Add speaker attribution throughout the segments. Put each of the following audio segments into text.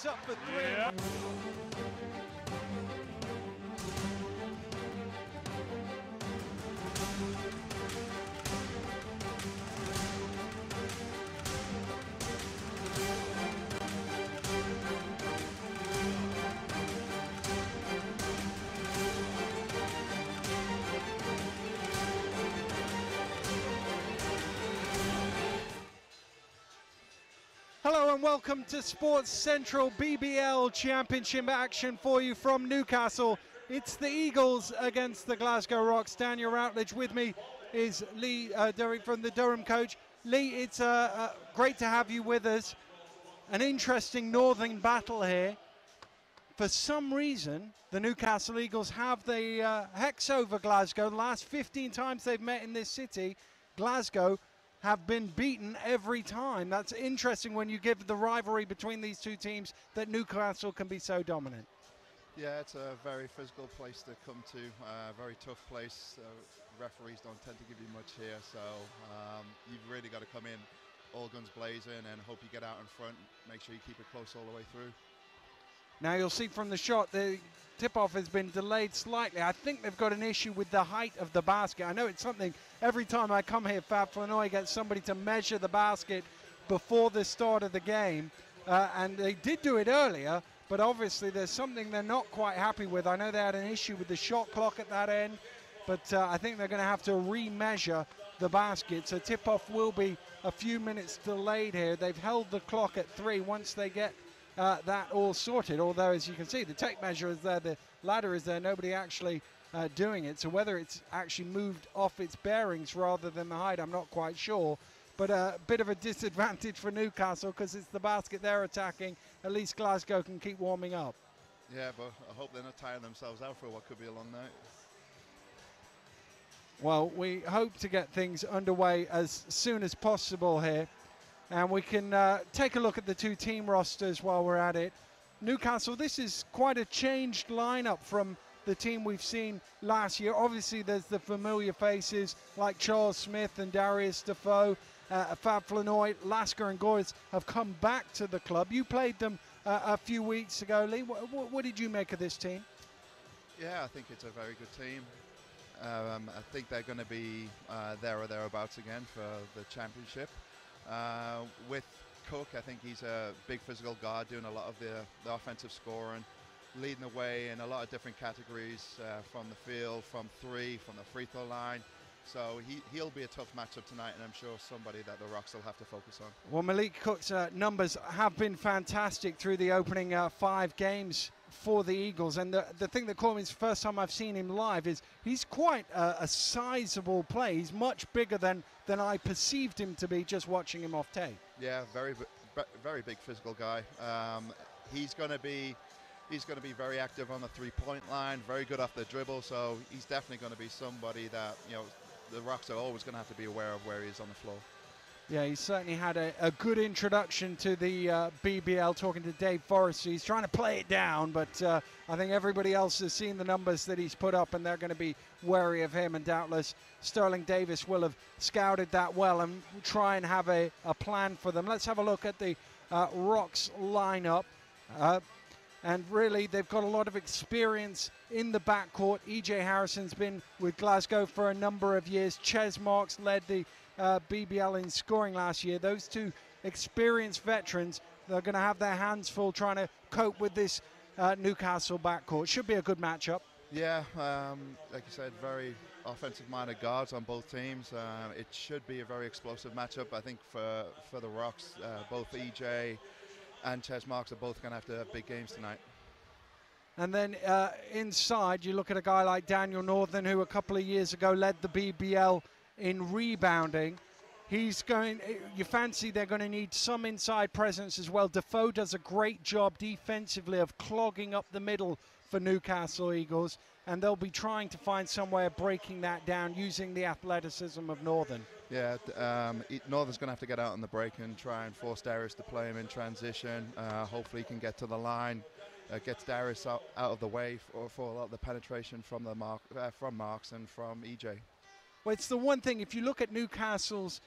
Speaker 1: is up for three.
Speaker 2: Yeah.
Speaker 1: Hello and welcome to Sports Central BBL Championship action for you from Newcastle. It's the Eagles against the Glasgow Rocks. Daniel Routledge with me is Lee Derrick from the Durham coach. Lee, it's great to have you with us. An interesting northern battle here. For some reason, the Newcastle Eagles have the hex over Glasgow. The last 15 times they've met in this city, Glasgow have been beaten every time. That's interesting when you give the rivalry between these two teams that Newcastle can be so dominant.
Speaker 3: Yeah, it's a very physical place to come to, very tough place. Referees don't tend to give you much here, so you've really got to come in all guns blazing and hope you get out in front, make sure you keep it close all the way through.
Speaker 1: Now you'll see from the shot the tip-off has been delayed slightly. I think they've got an issue with the height of the basket. I know it's something every time I come here, Fab Flanoy gets somebody to measure the basket before the start of the game, and they did do it earlier, but obviously there's something they're not quite happy with. I know they had an issue with the shot clock at that end, but I think they're going to have to re-measure the basket. So tip-off will be a few minutes delayed here. They've held the clock at 3 once they get that all sorted, although as you can see the tape measure is there, the ladder is there, nobody actually doing it, so whether it's actually moved off its bearings rather than the height I'm not quite sure, but a bit of a disadvantage for Newcastle because it's the basket they're attacking. At least Glasgow can keep warming up.
Speaker 3: Yeah, but I hope they're not tiring themselves out for what could be a long night.
Speaker 1: Well, we hope to get things underway as soon as possible here. And we can take a look at the two team rosters while we're at it. Newcastle, this is quite a changed lineup from the team we've seen last year. Obviously, there's the familiar faces like Charles Smith and Darius Defoe. Fab Flanoy, Lasker and Goyes have come back to the club. You played them a few weeks ago, Lee. What did you make of this team?
Speaker 3: Yeah, I think it's a very good team. I think they're going to be there or thereabouts again for the championship. With Cook, I think he's a big physical guard doing a lot of the offensive scoring, leading the way in a lot of different categories, from the field, from three, from the free throw line. So he'll be a tough matchup tonight, and I'm sure somebody that the Rocks will have to focus on. Well,
Speaker 1: Malik Cook's numbers have been fantastic through the opening 5 games for the Eagles, and the thing that caught me is the first time I've seen him live is he's quite a sizable player. He's much bigger than I perceived him to be just watching him off tape.
Speaker 3: Yeah, very big physical guy. He's going to be very active on the three-point line, very good off the dribble, so he's definitely going to be somebody that, you know, the Rocks are always going to have to be aware of where he is on the floor.
Speaker 1: Yeah, he certainly had a good introduction to the BBL, talking to Dave Forrester. He's trying to play it down, but I think everybody else has seen the numbers that he's put up, and they're going to be wary of him, and doubtless Sterling Davis will have scouted that well and try and have a plan for them. Let's have a look at the Rocks lineup. And really, they've got a lot of experience in the backcourt. E.J. Harrison's been with Glasgow for a number of years. Ches Marks led the BBL in scoring last year. Those two experienced veterans, they're going to have their hands full trying to cope with this Newcastle backcourt. Should be a good matchup.
Speaker 3: Yeah, like you said, very offensive-minded guards on both teams. It should be a very explosive matchup. I think for the Rocks, both E.J. and Ches Marks are both going to have to have big games tonight.
Speaker 1: And then inside, you look at a guy like Daniel Northern, who a couple of years ago led the BBL in rebounding. He's going, you fancy they're going to need some inside presence as well. Defoe does a great job defensively of clogging up the middle for Newcastle Eagles, and they'll be trying to find some way of breaking that down using the athleticism of Northern.
Speaker 3: Yeah, Northern's going to have to get out on the break and try and force Darius to play him in transition. Hopefully he can get to the line, gets Darius out of the way for a lot of the penetration from from Marks and from EJ.
Speaker 1: Well, it's the one thing, if you look at Newcastle's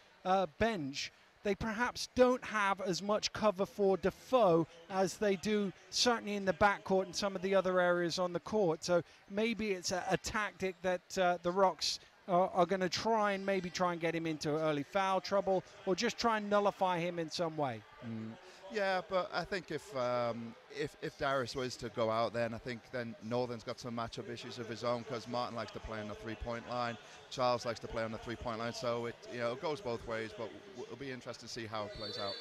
Speaker 1: bench, they perhaps don't have as much cover for Defoe as they do certainly in the backcourt and some of the other areas on the court. So maybe it's a tactic that the Rocks are going to try and get him into early foul trouble, or just try and nullify him in some way.
Speaker 3: Yeah, but I think if Darius was to go out, then I think then Northern's got some matchup issues of his own, because Martin likes to play on the three-point line, Charles likes to play on the three-point line, so it it goes both ways. But it'll be interesting to see how it plays out.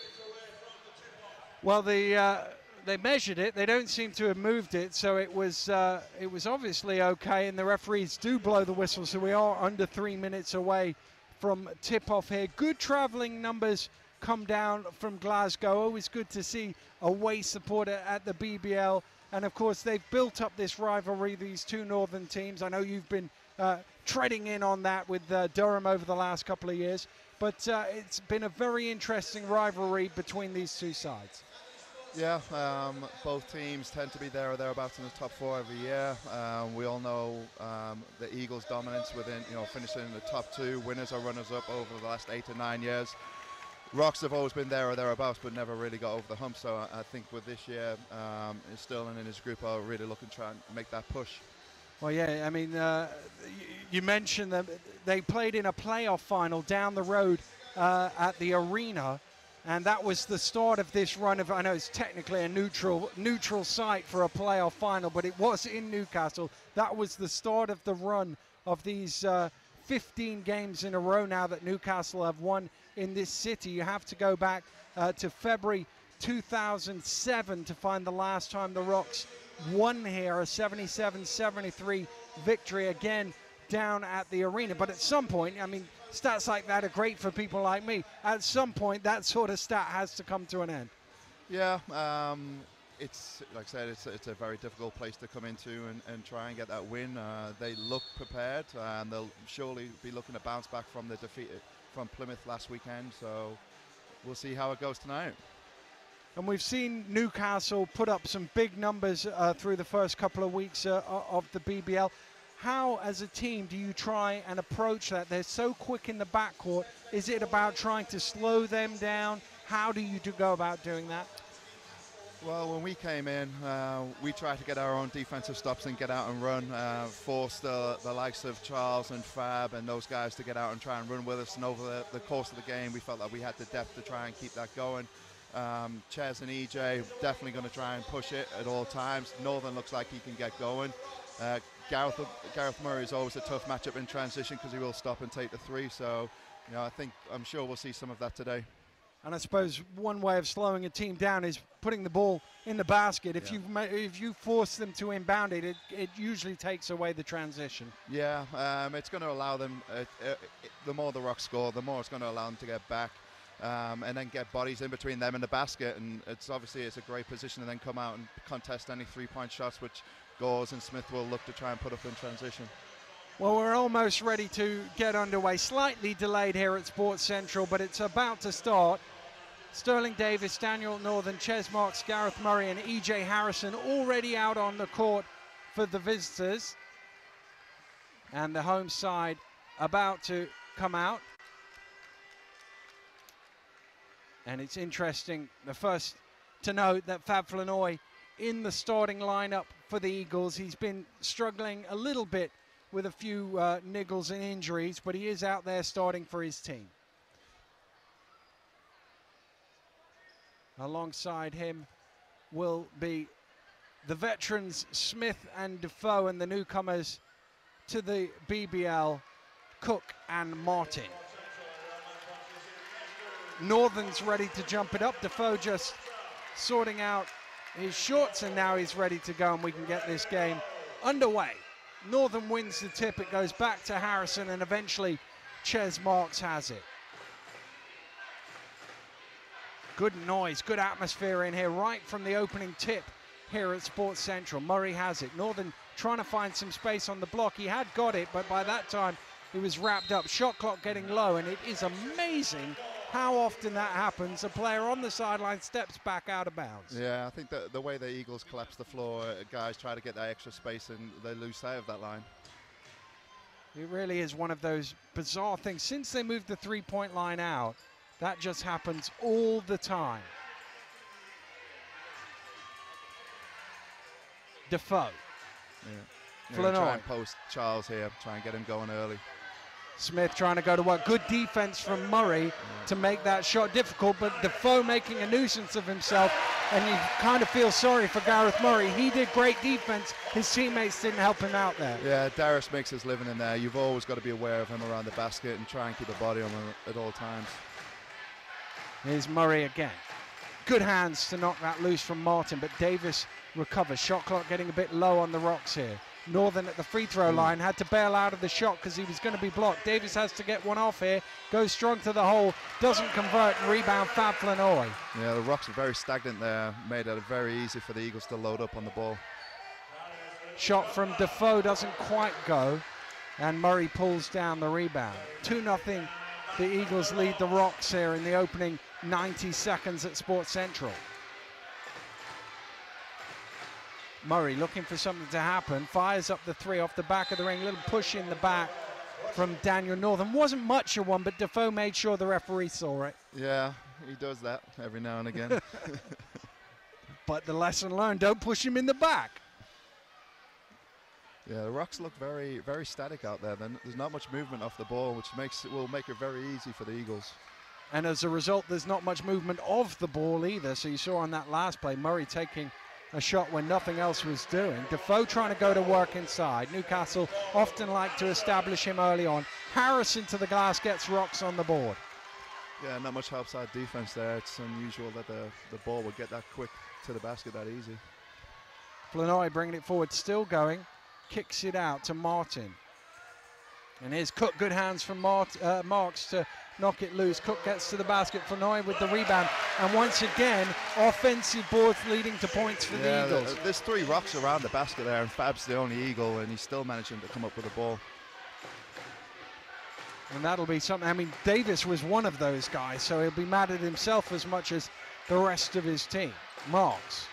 Speaker 1: Well, they measured it. They don't seem to have moved it, so it was obviously okay. And the referees do blow the whistle, so we are under 3 minutes away from tip-off here. Good travelling numbers come down from Glasgow. Always good to see away support at the BBL. And of course, they've built up this rivalry, these two Northern teams. I know you've been treading in on that with Durham over the last couple of years, but it's been a very interesting rivalry between these two sides.
Speaker 3: Yeah, both teams tend to be there or thereabouts in the top four every year. We all know the Eagles' dominance within, finishing in the top two, winners or runners-up over the last 8 to 9 years. Rocks have always been there or thereabouts, but never really got over the hump. So I think with this year, Sterling and his group are really looking to try and make that push.
Speaker 1: Well, yeah, I mean, you mentioned that they played in a playoff final down the road at the arena, and that was the start of this run of, I know it's technically a neutral site for a playoff final, but it was in Newcastle. That was the start of the run of these 15 games in a row now that Newcastle have won in this city. You have to go back to February 2007 to find the last time the Rocks won here, a 77-73 victory again down at the arena. But at some point, I mean, stats like that are great for people like me. At some point, that sort of stat has to come to an end.
Speaker 3: Yeah, it's like I said, it's a very difficult place to come into and try and get that win. They look prepared, and they'll surely be looking to bounce back from the defeat from Plymouth last weekend. So we'll see how it goes tonight.
Speaker 1: And we've seen Newcastle put up some big numbers through the first couple of weeks of the BBL. How, as a team, do you try and approach that? They're so quick in the backcourt. Is it about trying to slow them down? How do you go about doing that?
Speaker 3: Well, when we came in, we tried to get our own defensive stops and get out and run, force the likes of Charles and Fab and those guys to get out and try and run with us. And over the course of the game, we felt that we had the depth to try and keep that going. Ches and EJ definitely going to try and push it at all times. Northern looks like he can get going. Gareth Murray is always a tough matchup in transition because he will stop and take the three. So, I'm sure we'll see some of that today.
Speaker 1: And I suppose one way of slowing a team down is putting the ball in the basket. If you force them to inbound it, it usually takes away the transition.
Speaker 3: Yeah, it's going to allow them, the more the Rocks score, the more it's going to allow them to get back and then get bodies in between them and the basket. And it's a great position to then come out and contest any three-point shots, which Gores and Smith will look to try and put up in transition.
Speaker 1: Well, we're almost ready to get underway. Slightly delayed here at Sports Central, but it's about to start. Sterling Davis, Daniel Northern, Ches Marks, Gareth Murray and EJ Harrison already out on the court for the visitors. And the home side about to come out. And it's interesting, the first to note that Fab Flanoy in the starting lineup for the Eagles. He's been struggling a little bit with a few niggles and injuries, but he is out there starting for his team. Alongside him will be the veterans Smith and Defoe, and the newcomers to the BBL, Cook and Martin. Northern's ready to jump it up. Defoe just sorting out his shorts, and now he's ready to go, and we can get this game underway. Northern wins the tip. It goes back to Harrison, and eventually Ches Marks has it. Good noise, good atmosphere in here right from the opening tip here at Sports Central. Murray has it. Northern trying to find some space on the block. He had got it, but by that time he was wrapped up. Shot clock getting low, and it is amazing how often that happens. A player on the sideline steps back out of bounds.
Speaker 3: Yeah, I think that the way the Eagles collapse the floor, guys try to get that extra space and they lose sight of that line. It
Speaker 1: really is one of those bizarre things. Since they moved the three-point line out, That just happens all the time. Defoe.
Speaker 3: Yeah.
Speaker 1: Flanoy.
Speaker 3: Try and post Charles here, try and get him going early.
Speaker 1: Smith trying to go to work. Good defense from Murray to make that shot difficult, but Defoe making a nuisance of himself, and you kind of feel sorry for Gareth Murray. He did great defense. His teammates didn't help him out there.
Speaker 3: Yeah, Darius makes his living in there. You've always got to be aware of him around the basket and try and keep a body on him at all times.
Speaker 1: Here's Murray again. Good hands to knock that loose from Martin, but Davis recovers. Shot clock getting a bit low on the Rocks here. Northern at the free throw line had to bail out of the shot because he was going to be blocked. Davis has to get one off here, goes strong to the hole, doesn't convert, and rebound Fab Flanoy.
Speaker 3: Yeah, the Rocks are very stagnant there, made it very easy for the Eagles to load up on the ball.
Speaker 1: Shot from Defoe doesn't quite go, and Murray pulls down the rebound. 2-0, the Eagles lead the Rocks here in the opening 90 seconds at Sports Central. Murray looking for something to happen, fires up the three off the back of the ring, little push in the back from Daniel Northern. Wasn't much of one, but Defoe made sure the referee saw it.
Speaker 3: Yeah, he does that every now and again.
Speaker 1: But the lesson learned, don't push him in the back.
Speaker 3: Yeah, the Rocks look very, very static out there. There's not much movement off the ball, which will make it very easy for the Eagles.
Speaker 1: And as a result, there's not much movement of the ball either. So you saw on that last play, Murray taking a shot when nothing else was doing. Defoe trying to go to work inside. Newcastle often like to establish him early on. Harrison to the glass gets Rocks on the board.
Speaker 3: Yeah, not much outside defense there. It's unusual that the ball would get that quick to the basket that easy.
Speaker 1: Flanoy bringing it forward, still going. Kicks it out to Martin. And here's Cook, good hands from Marks to knock it loose. Cook gets to the basket, Flanoy with the rebound. And once again, offensive boards leading to points for the Eagles.
Speaker 3: There's three Rocks around the basket there, and Fab's the only Eagle, and he's still managing to come up with the ball.
Speaker 1: And that'll be something. I mean, Davis was one of those guys, so he'll be mad at himself as much as the rest of his team. Marks.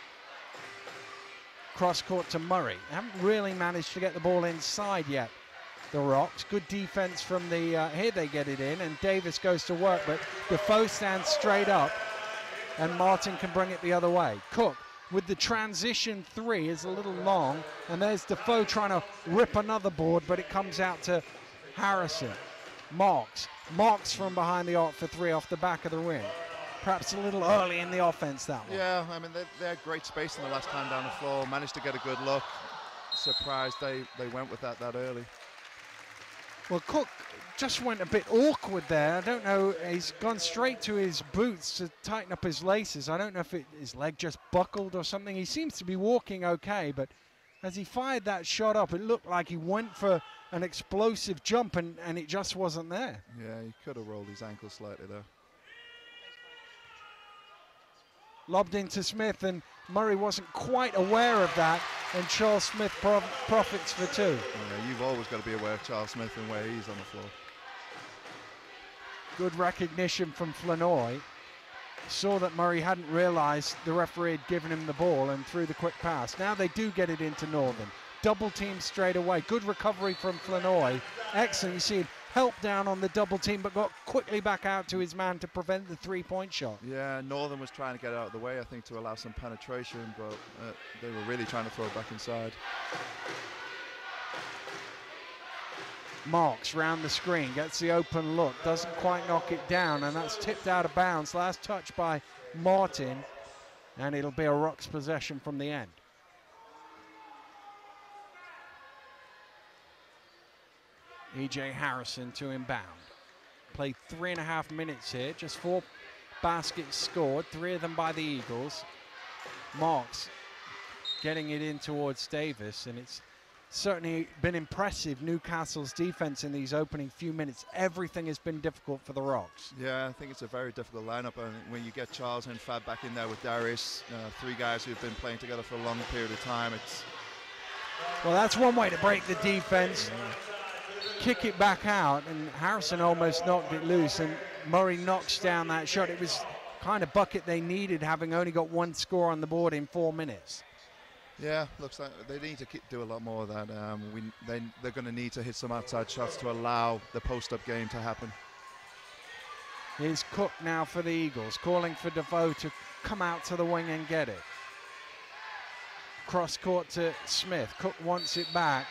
Speaker 1: Cross court to Murray. Haven't really managed to get the ball inside yet, the Rocks. Good defense from the, here they get it in, and Davis goes to work, but Defoe stands straight up, and Martin can bring it the other way. Cook with the transition three is a little long, and there's Defoe trying to rip another board, but it comes out to Harrison. Marks from behind the arc for three off the back of the ring. Perhaps a little early in the offense, that one.
Speaker 3: Yeah, I mean, they had great space in the last time down the floor, managed to get a good look. Surprised they went with that early.
Speaker 1: Well, Cook just went a bit awkward there. I don't know, he's gone straight to his boots to tighten up his laces. I don't know if his leg just buckled or something. He seems to be walking okay, but as he fired that shot up, it looked like he went for an explosive jump, and it just wasn't there.
Speaker 3: Yeah, he could have rolled his ankle slightly there.
Speaker 1: Lobbed into Smith, and Murray wasn't quite aware of that, and Charles Smith profits for two.
Speaker 3: Yeah, you've always got to be aware of Charles Smith and where he's on the floor.
Speaker 1: Good recognition from Flanoy. Saw that Murray hadn't realized the referee had given him the ball and threw the quick pass. Now they do get it into Northern. Double team straight away. Good recovery from Flanoy. Excellent. You see him help down on the double team, but got quickly back out to his man to prevent the three-point shot.
Speaker 3: Yeah, Northern was trying to get out of the way, I think, to allow some penetration, but they were really trying to throw it back inside.
Speaker 1: Marks round the screen, gets the open look, doesn't quite knock it down, and that's tipped out of bounds. Last touch by Martin, and it'll be a Rocks possession from the end. E.J. Harrison to inbound. Played 3.5 minutes here, just 4 baskets scored, 3 of them by the Eagles. Marks getting it in towards Davis, and it's certainly been impressive, Newcastle's defense in these opening few minutes. Everything has been difficult for the Rocks.
Speaker 3: Yeah, I think it's a very difficult lineup, and when you get Charles and Fab back in there with Darius, 3 guys who've been playing together for a long period of time, it's...
Speaker 1: Well, that's one way to break the defense. Yeah. Kick it back out, and Harrison almost knocked it loose, and Murray knocks down that shot. It was kind of bucket they needed, having only got 1 score on the board in 4 minutes.
Speaker 3: Yeah, looks like they need to do a lot more of that. They're going to need to hit some outside shots to allow the post-up game to happen.
Speaker 1: Here's Cook now for the Eagles, calling for Defoe to come out to the wing and get it. Cross court to Smith. Cook wants it back,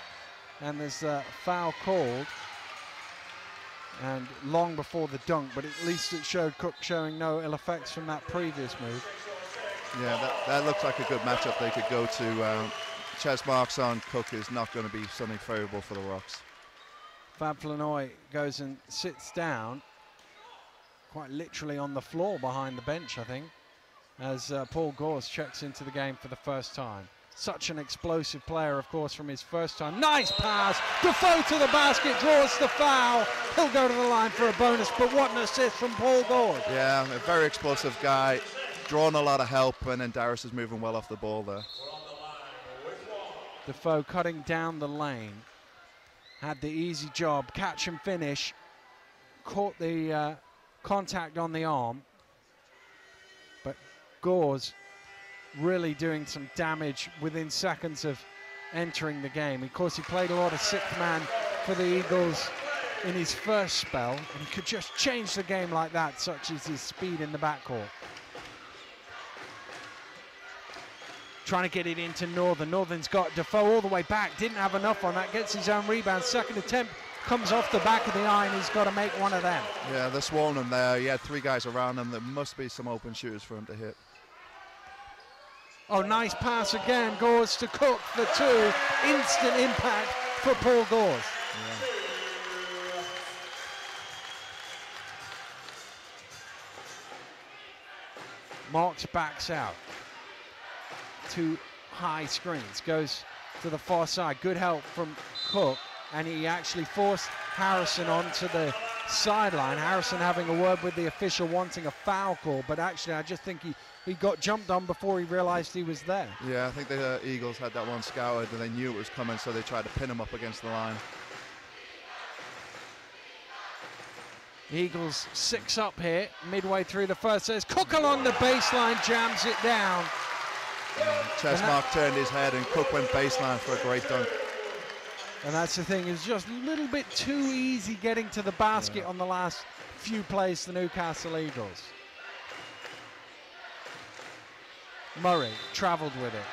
Speaker 1: and there's a foul called. And long before the dunk, but at least it showed Cook showing no ill effects from that previous move.
Speaker 3: Yeah, that looks like a good matchup they could go to. Chest marks on Cook is not going to be something favourable for the Rocks.
Speaker 1: Fab Flanoy goes and sits down, quite literally on the floor behind the bench, I think, as Paul Gores checks into the game for the first time. Such an explosive player, of course, from his first time. Nice pass. Defoe to the basket, draws the foul. He'll go to the line for a bonus, but what an assist from Paul Gores.
Speaker 3: Yeah, a very explosive guy, drawing a lot of help, and then Darius is moving well off the ball there.
Speaker 1: Defoe cutting down the lane. Had the easy job, catch and finish. Caught the contact on the arm. But Gores really doing some damage within seconds of entering the game. Of course, he played a lot of sixth man for the Eagles in his first spell, and he could just change the game like that, such as his speed in the backcourt. Trying to get it into Northern. Northern's got Defoe all the way back, didn't have enough on that, gets his own rebound. Second attempt comes off the back of the iron, he's got to make one of them.
Speaker 3: Yeah, they're swarming him there. He had three guys around him. There must be some open shooters for him to hit.
Speaker 1: Oh, nice pass again. Gores to Cook for two. Instant impact for Paul Gores.
Speaker 3: Yeah.
Speaker 1: Marks backs out. Two high screens. Goes to the far side. Good help from Cook. And he actually forced Harrison onto the sideline. Harrison having a word with the official wanting a foul call. But actually, I just think he got jumped on before he realized he was there.
Speaker 3: Yeah, I think the Eagles had that one scouted and they knew it was coming, so they tried to pin him up against the line.
Speaker 1: Eagles 6 up here, midway through the first. There's Cook along the baseline, jams it down.
Speaker 3: Chestmark turned his head and Cook went baseline for a great dunk.
Speaker 1: And that's the thing, it's just a little bit too easy getting to the basket on the last few plays for the Newcastle Eagles. Murray traveled with it.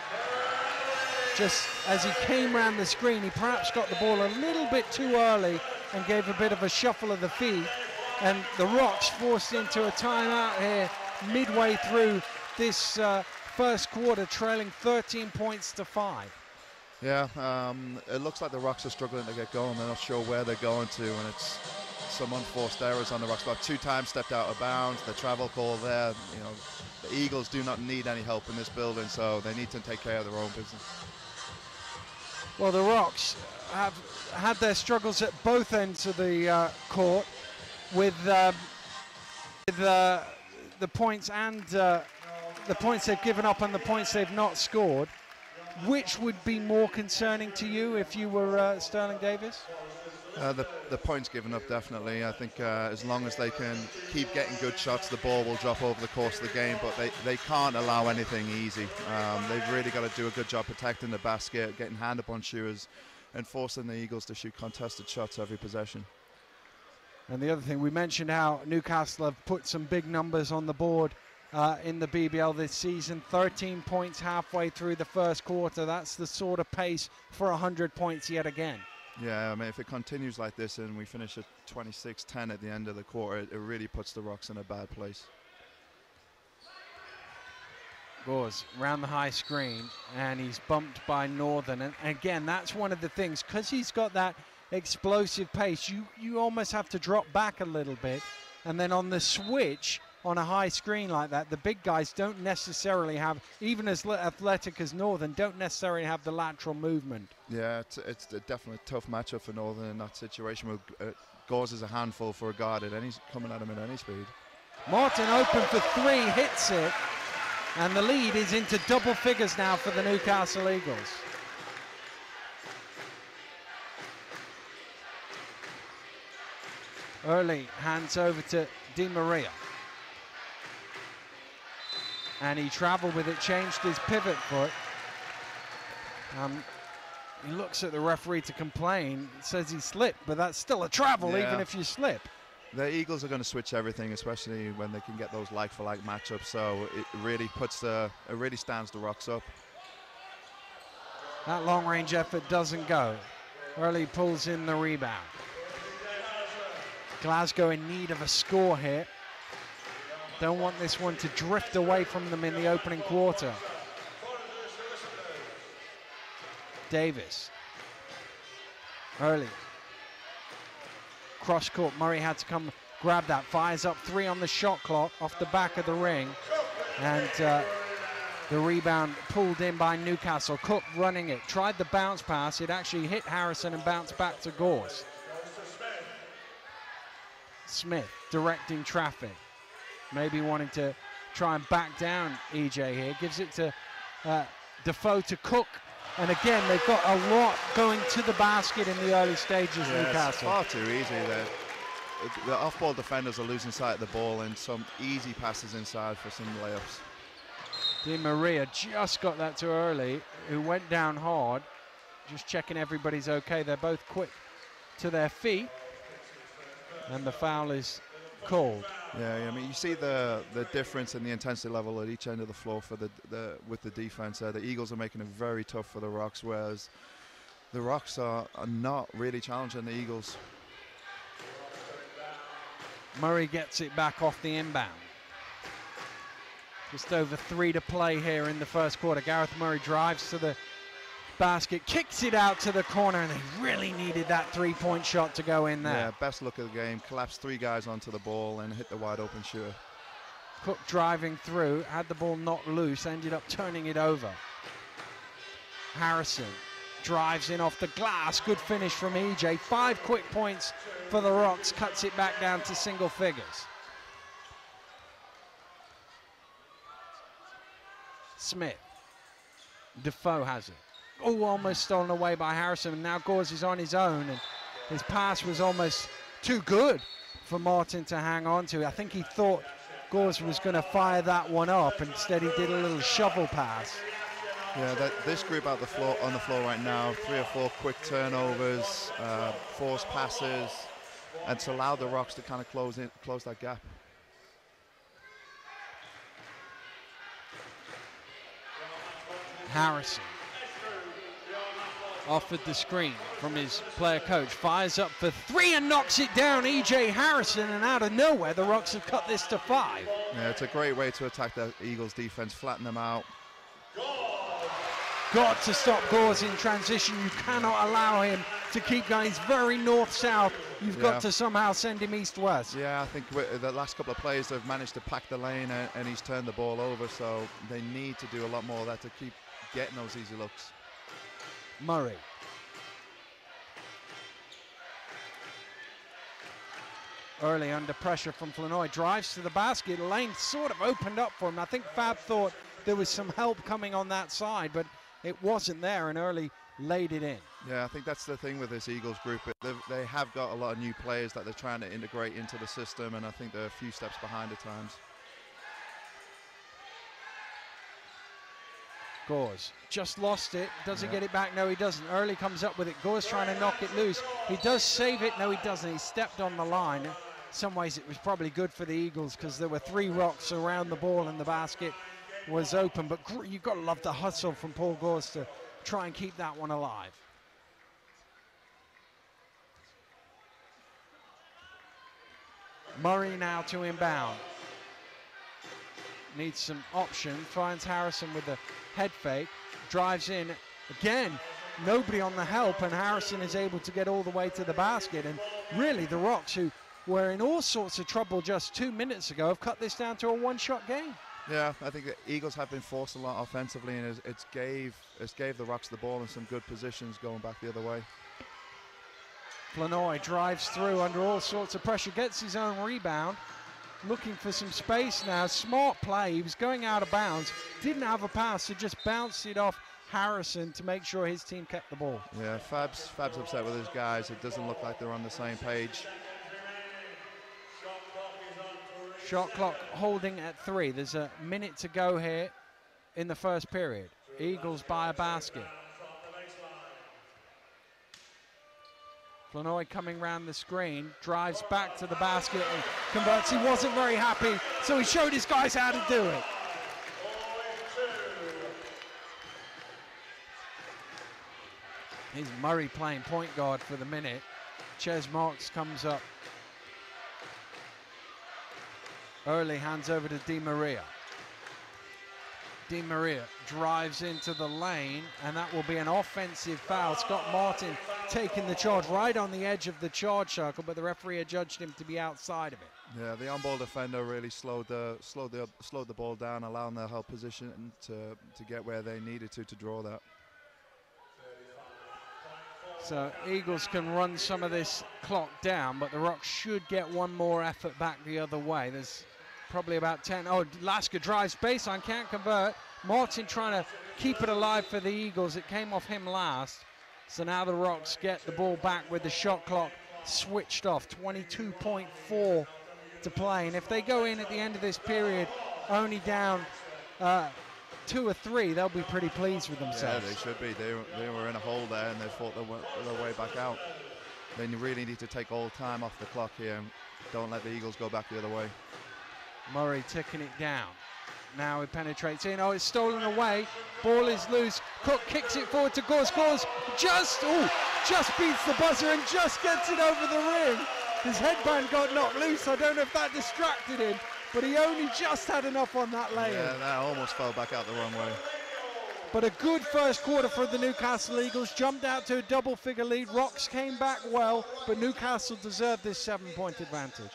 Speaker 1: Just as he came around the screen, he perhaps got the ball a little bit too early and gave a bit of a shuffle of the feet. And the Rocks forced into a timeout here midway through this first quarter, trailing 13 points to 5.
Speaker 3: Yeah, it looks like the Rocks are struggling to get going. They're not sure where they're going to, and it's some unforced errors on the Rocks. About 2 times stepped out of bounds. The travel call there. You know, the Eagles do not need any help in this building, so they need to take care of their own business.
Speaker 1: Well, the Rocks have had their struggles at both ends of the court with the points and the points they've given up and the points they've not scored. Which would be more concerning to you if you were Sterling Davis?
Speaker 3: The points given up, definitely. I think as long as they can keep getting good shots, the ball will drop over the course of the game, but they can't allow anything easy. They've really got to do a good job protecting the basket, getting hand up on shooters, and forcing the Eagles to shoot contested shots every possession.
Speaker 1: And the other thing, we mentioned how Newcastle have put some big numbers on the board in the BBL this season. 13 points halfway through the first quarter. That's the sort of pace for 100 points yet again.
Speaker 3: Yeah, I mean, if it continues like this and we finish at 26-10 at the end of the quarter, it really puts the Rocks in a bad place.
Speaker 1: Gores round the high screen, and he's bumped by Northern. And again, that's one of the things, because he's got that explosive pace, you almost have to drop back a little bit. And then on the switch, on a high screen like that, the big guys don't necessarily have, even as athletic as Northern, don't necessarily have the lateral movement.
Speaker 3: Yeah, it's definitely a tough matchup for Northern in that situation. Gores is a handful for a guard at coming at him at any speed.
Speaker 1: Martin open for 3, hits it, and the lead is into double figures now for the Newcastle Eagles. Early hands over to Di Maria. And he traveled with it, changed his pivot foot. He looks at the referee to complain, says he slipped, but that's still a travel even if you slip.
Speaker 3: The Eagles are going to switch everything, especially when they can get those like-for-like matchups. So it really stands the Rocks up.
Speaker 1: That long-range effort doesn't go. Early pulls in the rebound. Glasgow in need of a score here. Don't want this one to drift away from them in the opening quarter. Davis. Early. Cross court. Murray had to come grab that. Fires up 3 on the shot clock off the back of the ring. And the rebound pulled in by Newcastle. Cook running it. Tried the bounce pass. It actually hit Harrison and bounced back to Gores. Smith directing traffic. Maybe wanting to try and back down EJ here. Gives it to Defoe to Cook. And again, they've got a lot going to the basket in the early stages, Newcastle.
Speaker 3: It's far too easy. The off-ball defenders are losing sight of the ball, and some easy passes inside for some layups.
Speaker 1: Di Maria just got that to Early, who went down hard. Just checking everybody's okay. They're both quick to their feet. And the foul is called.
Speaker 3: Yeah, I mean, you see the difference in the intensity level at each end of the floor for with the defense. The Eagles are making it very tough for the Rocks, whereas the Rocks are not really challenging the Eagles.
Speaker 1: Murray gets it back off the inbound. Just over 3 to play here in the first quarter. Gareth Murray drives to the basket, kicks it out to the corner, and they really needed that 3-point shot to go in there.
Speaker 3: Yeah, best look of the game. Collapsed 3 guys onto the ball and hit the wide open shooter.
Speaker 1: Cook driving through, had the ball knocked loose, ended up turning it over. Harrison drives in off the glass. Good finish from EJ. 5 quick points for the Rocks, cuts it back down to single figures. Smith. Defoe has it. Oh, almost stolen away by Harrison, and now Gores is on his own, and his pass was almost too good for Martin to hang on to. I think he thought Gores was going to fire that one up. Instead, he did a little shovel pass.
Speaker 3: Yeah, this group on the floor right now, 3 or 4 quick turnovers, forced passes, and to allow the Rocks to kind of close that gap.
Speaker 1: Harrison offered the screen from his player coach, fires up for 3 and knocks it down. EJ Harrison, and out of nowhere the Rocks have cut this to 5.
Speaker 3: Yeah, it's a great way to attack the Eagles defense, flatten them out.
Speaker 1: Got to stop Gores in transition. You cannot allow him to keep going. He's very north-south. You've got to somehow send him east-west.
Speaker 3: Yeah, I think the last couple of plays they've managed to pack the lane, and he's turned the ball over, so they need to do a lot more of that to keep getting those easy looks.
Speaker 1: Murray. Early under pressure from Flanoy, drives to the basket. Lane sort of opened up for him. I think Fab thought there was some help coming on that side, but it wasn't there, and Early laid it in.
Speaker 3: Yeah, I think that's the thing with this Eagles group. They have got a lot of new players that they're trying to integrate into the system, and I think they're a few steps behind at times.
Speaker 1: Gores just lost it. Does he get it back? No, he doesn't. Early comes up with it. Gores trying to knock it loose. He does save it. No, he doesn't. He stepped on the line. In some ways, it was probably good for the Eagles because there were 3 Rocks around the ball and the basket was open. But you've got to love the hustle from Paul Gores to try and keep that one alive. Murray now to inbound. Needs some option. Finds Harrison with the head fake. Drives in. Again, nobody on the help, and Harrison is able to get all the way to the basket. And really, the Rocks, who were in all sorts of trouble just 2 minutes ago, have cut this down to a 1-shot game.
Speaker 3: Yeah, I think the Eagles have been forced a lot offensively, and it's gave the Rocks the ball in some good positions going back the other way.
Speaker 1: Flanoy drives through under all sorts of pressure, gets his own rebound, looking for some space now. Smart play. He was going out of bounds, didn't have a pass, so just bounced it off Harrison to make sure his team kept the ball.
Speaker 3: Yeah, Fab's upset with his guys. It doesn't look like they're on the same page.
Speaker 1: Shot clock holding at 3. There's a minute to go here in the first period. Eagles by a basket. Flanoy coming round the screen, drives back to the basket and converts. He wasn't very happy, so he showed his guys how to do it. Here's Murray playing point guard for the minute. Ches Marks comes up early, hands over to Di Maria. Di Maria drives into the lane, and that will be an offensive foul. Scott Martin taking the charge right on the edge of the charge circle, but the referee adjudged him to be outside of it.
Speaker 3: Yeah, the on-ball defender really slowed the ball down, allowing their help position to get where they needed to draw that.
Speaker 1: So Eagles can run some of this clock down, but the Rocks should get one more effort back the other way. There's probably about 10. Oh, Lasker drives baseline, can't convert. Martin trying to keep it alive for the Eagles. It came off him last. So now the Rocks get the ball back with the shot clock switched off. 22.4 to play. And if they go in at the end of this period only down 2 or 3, they'll be pretty pleased with themselves.
Speaker 3: Yeah, they should be. They were in a hole there, and they fought their way back out. They really need to take all time off the clock here and don't let the Eagles go back the other way.
Speaker 1: Murray ticking it down. Now he penetrates in. Oh, it's stolen away. Ball is loose. Cook kicks it forward to Gores. Gores just beats the buzzer and just gets it over the rim. His headband got knocked loose. I don't know if that distracted him, but he only just had enough on that lay-in.
Speaker 3: Yeah, that almost fell back out the wrong way.
Speaker 1: But a good first quarter for the Newcastle Eagles. Jumped out to a double-figure lead. Rocks came back well, but Newcastle deserved this 7-point advantage.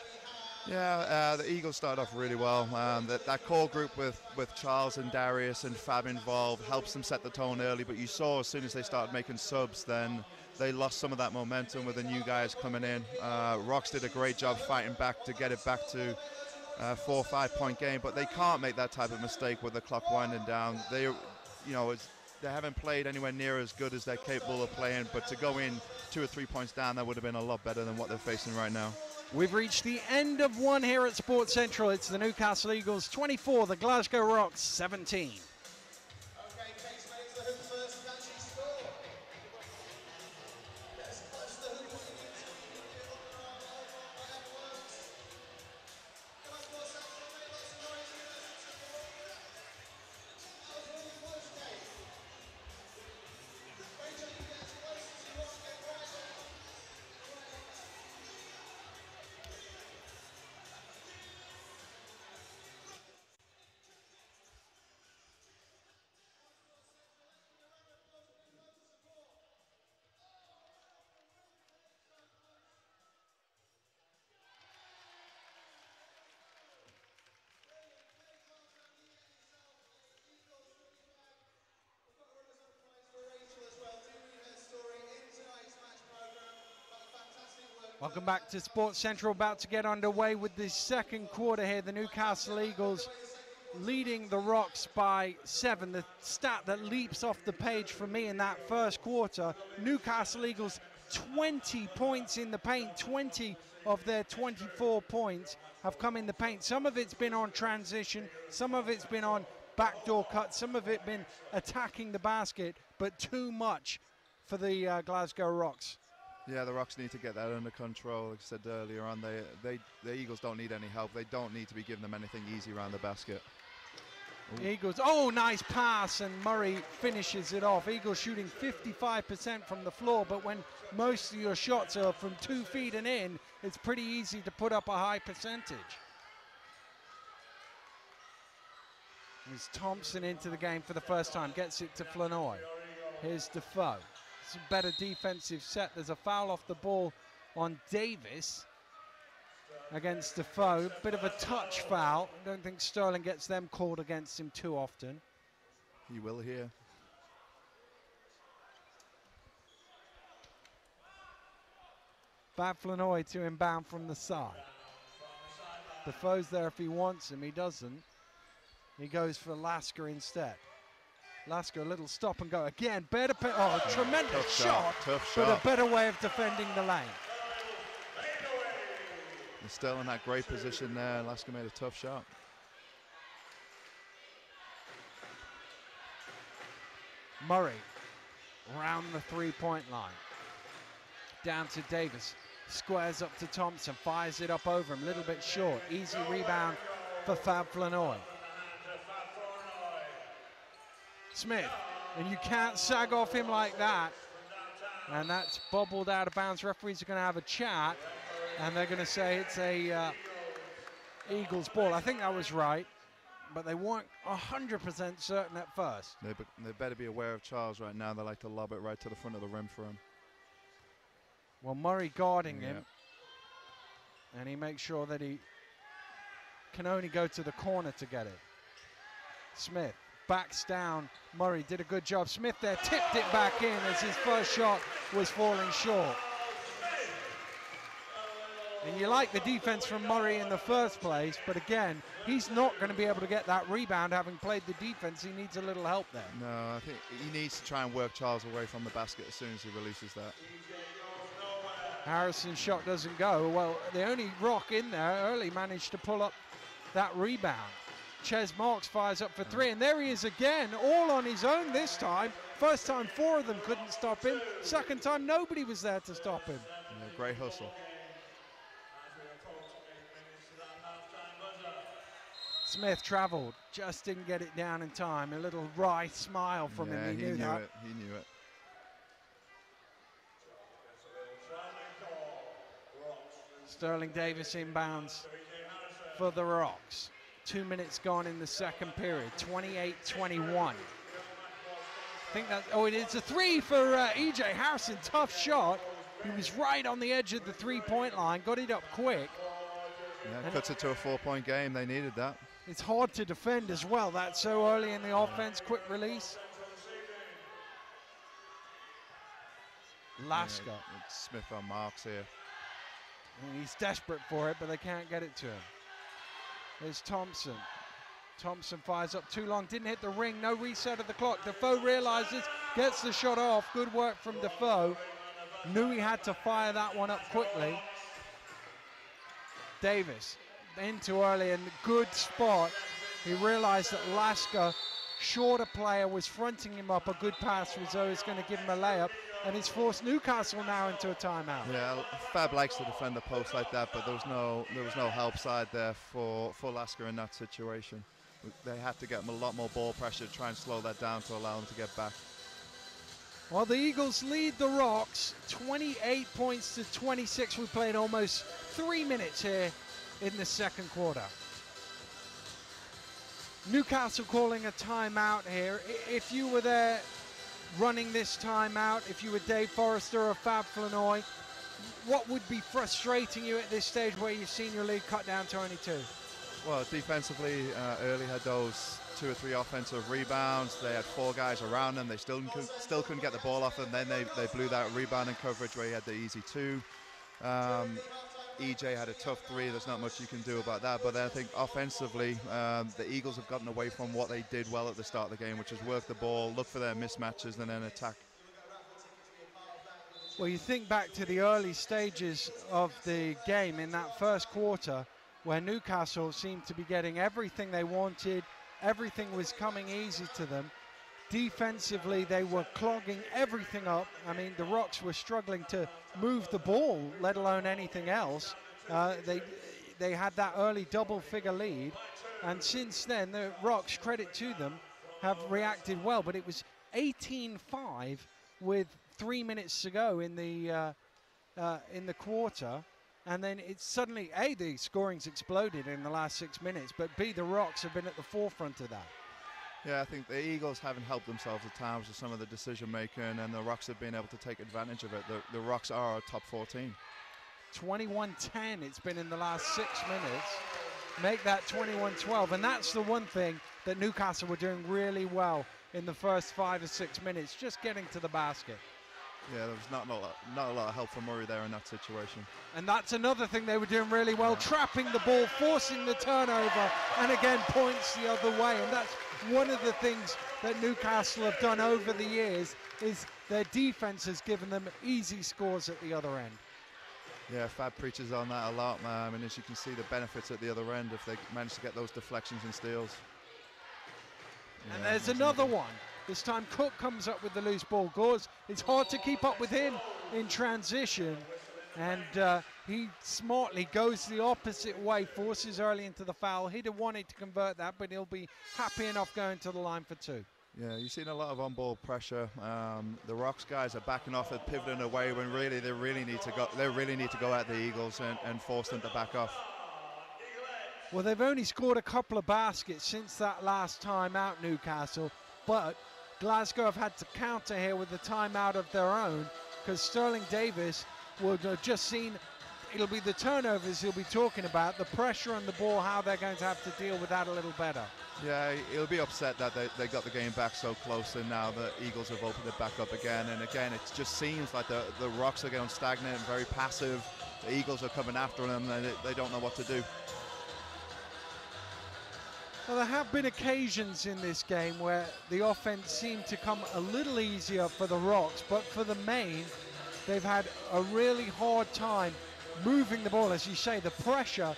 Speaker 3: Yeah, the Eagles started off really well. That core group with Charles and Darius and Fab involved helps them set the tone early, but you saw as soon as they started making subs, then they lost some of that momentum with the new guys coming in. Rocks did a great job fighting back to get it back to 4 or 5 point game, but they can't make that type of mistake with the clock winding down. They haven't played anywhere near as good as they're capable of playing, but to go in 2 or 3 points down, that would have been a lot better than what they're facing right now.
Speaker 1: We've reached the end of one here at Sports Central. It's the Newcastle Eagles 24, the Glasgow Rocks 17. Welcome back to Sports Central, about to get underway with the second quarter here. The Newcastle Eagles leading the Rocks by 7. The stat that leaps off the page for me in that first quarter, Newcastle Eagles 20 points in the paint. 20 of their 24 points have come in the paint. Some of it's been on transition, some of it's been on backdoor cuts, some of it been attacking the basket, but too much for the Glasgow Rocks.
Speaker 3: Yeah, the Rocks need to get that under control. Like I said earlier on, the Eagles don't need any help. They don't need to be giving them anything easy around the basket.
Speaker 1: Ooh. Eagles, oh, nice pass, and Murray finishes it off. Eagles shooting 55% from the floor, but when most of your shots are from 2 feet and in, it's pretty easy to put up a high percentage. Here's Thompson into the game for the first time, gets it to Flanoy. Here's Defoe. It's a better defensive set. There's a foul off the ball on Davis against Defoe. Bit of a touch foul. I don't think Sterling gets them called against him too often.
Speaker 3: He will here.
Speaker 1: Fab Flanoy to inbound from the side. Defoe's there if he wants him. He doesn't. He goes for Lasker instead. Lasker, a little stop and go again. Better, tremendous shot, but a better way of defending the lane.
Speaker 3: They're still in that great position there. Lasker made a tough shot.
Speaker 1: Murray around the 3-point line. Down to Davis. Squares up to Thompson. Fires it up over him. A little bit short. Easy rebound for Fab Flanoy. Smith. And you can't sag off him like that. And that's bobbled out of bounds. Referees are going to have a chat. And they're going to say it's a Eagles ball. I think that was right. But they weren't 100% certain at first.
Speaker 3: They better be aware of Charles right now. They like to lob it right to the front of the rim for him.
Speaker 1: Well, Murray guarding him. And he makes sure that he can only go to the corner to get it. Smith backs down. Murray did a good job. Smith there tipped it back in as his first shot was falling short. And you like the defense from Murray in the first place, but again, he's not going to be able to get that rebound having played the defense. He needs a little help there.
Speaker 3: No, I think he needs to try and work Charles away from the basket as soon as he releases that.
Speaker 1: Harrison's shot doesn't go. Well, the only Rock in there early managed to pull up that rebound. Ches Marks fires up for three, and there he is again, all on his own this time. First time, four of them couldn't stop him. Second time, nobody was there to stop him.
Speaker 3: Yeah, great hustle.
Speaker 1: Smith traveled, just didn't get it down in time. A little wry smile from him. He knew that.
Speaker 3: He knew it.
Speaker 1: Sterling Davis inbounds for the Rocks. 2 minutes gone in the second period, 28-21. I think that, it's a three for E.J. Harrison, tough shot. He was right on the edge of the three-point line, got it up quick.
Speaker 3: Yeah, cuts it to a 4-point game, they needed that.
Speaker 1: It's hard to defend as well, that's so early in the offense, quick release. Lasker.
Speaker 3: Yeah, it's Smith on Marks here.
Speaker 1: And he's desperate for it, but they can't get it to him. There's Thompson. Thompson fires up too long, didn't hit the ring, no reset of the clock. Defoe realizes, gets the shot off. Good work from Defoe. Knew he had to fire that one up quickly. Davis in too early and good spot. He realized that Lasker, shorter player, was fronting him up. A good pass was always going to give him a layup, and it's forced Newcastle now into a timeout.
Speaker 3: Yeah, Fab likes to defend the post like that, but there was no help side there for Lasker in that situation. They had to get him a lot more ball pressure to try and slow that down to allow him to get back.
Speaker 1: Well, the Eagles lead the Rocks 28 points to 26. We played almost 3 minutes here in the second quarter. Newcastle calling a timeout here. If you were there running this timeout, if you were Dave Forrester or Fab Flanoy, what would be frustrating you at this stage where you've seen your lead cut down to only 2?
Speaker 3: Well, defensively, early had those 2 or 3 offensive rebounds. They had 4 guys around them. They still couldn't get the ball off them. Then they blew that rebounding coverage where he had the easy 2. EJ had a tough 3. There's not much you can do about that. But I think offensively, the Eagles have gotten away from what they did well at the start of the game, which is work the ball, look for their mismatches, and then attack.
Speaker 1: Well, you think back to the early stages of the game in that first quarter, where Newcastle seemed to be getting everything they wanted. Everything was coming easy to them. Defensively, they were clogging everything up. I mean, the Rocks were struggling to move the ball, let alone anything else. They had that early double-figure lead. And since then, the Rocks, credit to them, have reacted well. But it was 18-5 with 3 minutes to go in the quarter. And then it's suddenly, A, the scoring's exploded in the last 6 minutes, but B, the Rocks have been at the forefront of that.
Speaker 3: Yeah, I think the Eagles haven't helped themselves at times with some of the decision making, and the Rocks have been able to take advantage of it. The Rocks are a top 4 team. 21-10 it's been in the last 6 minutes. Make that 21-12, and that's the one thing that Newcastle were doing really well in the first 5 or 6 minutes, just getting to the basket. Yeah, there was not a lot of help from Murray there in that situation.
Speaker 1: And that's another thing they were doing really well, trapping the ball, forcing the turnover, and again, points the other way. And that's one of the things that Newcastle have done over the years, is their defense has given them easy scores at the other end.
Speaker 3: Yeah, Fab preaches on that a lot, man. And as you can see, the benefits at the other end if they manage to get those deflections and steals.
Speaker 1: And there's another one. This time Cook comes up with the loose ball. Gores, it's hard to keep up with him in transition, and he smartly goes the opposite way, forces early into the foul. He'd have wanted to convert that, but he'll be happy enough going to the line for 2.
Speaker 3: Yeah, you've seen a lot of on-ball pressure. The Rocks guys are backing off and pivoting away when really they really need to go. They really need to go at the Eagles and force them to back off.
Speaker 1: Well, they've only scored a couple of baskets since that last time out, Newcastle, but Glasgow have had to counter here with the timeout of their own, because Sterling Davis will have just seen. It'll be the turnovers he'll be talking about, the pressure on the ball, how they're going to have to deal with that a little better.
Speaker 3: Yeah, he'll be upset that they got the game back so close, and now the Eagles have opened it back up again. And again, it just seems like the Rocks are going stagnant and very passive. The Eagles are coming after them, and they don't know what to do.
Speaker 1: Well, there have been occasions in this game where the offense seemed to come a little easier for the Rocks, but for the Maine, they've had a really hard time moving the ball. As you say, the pressure,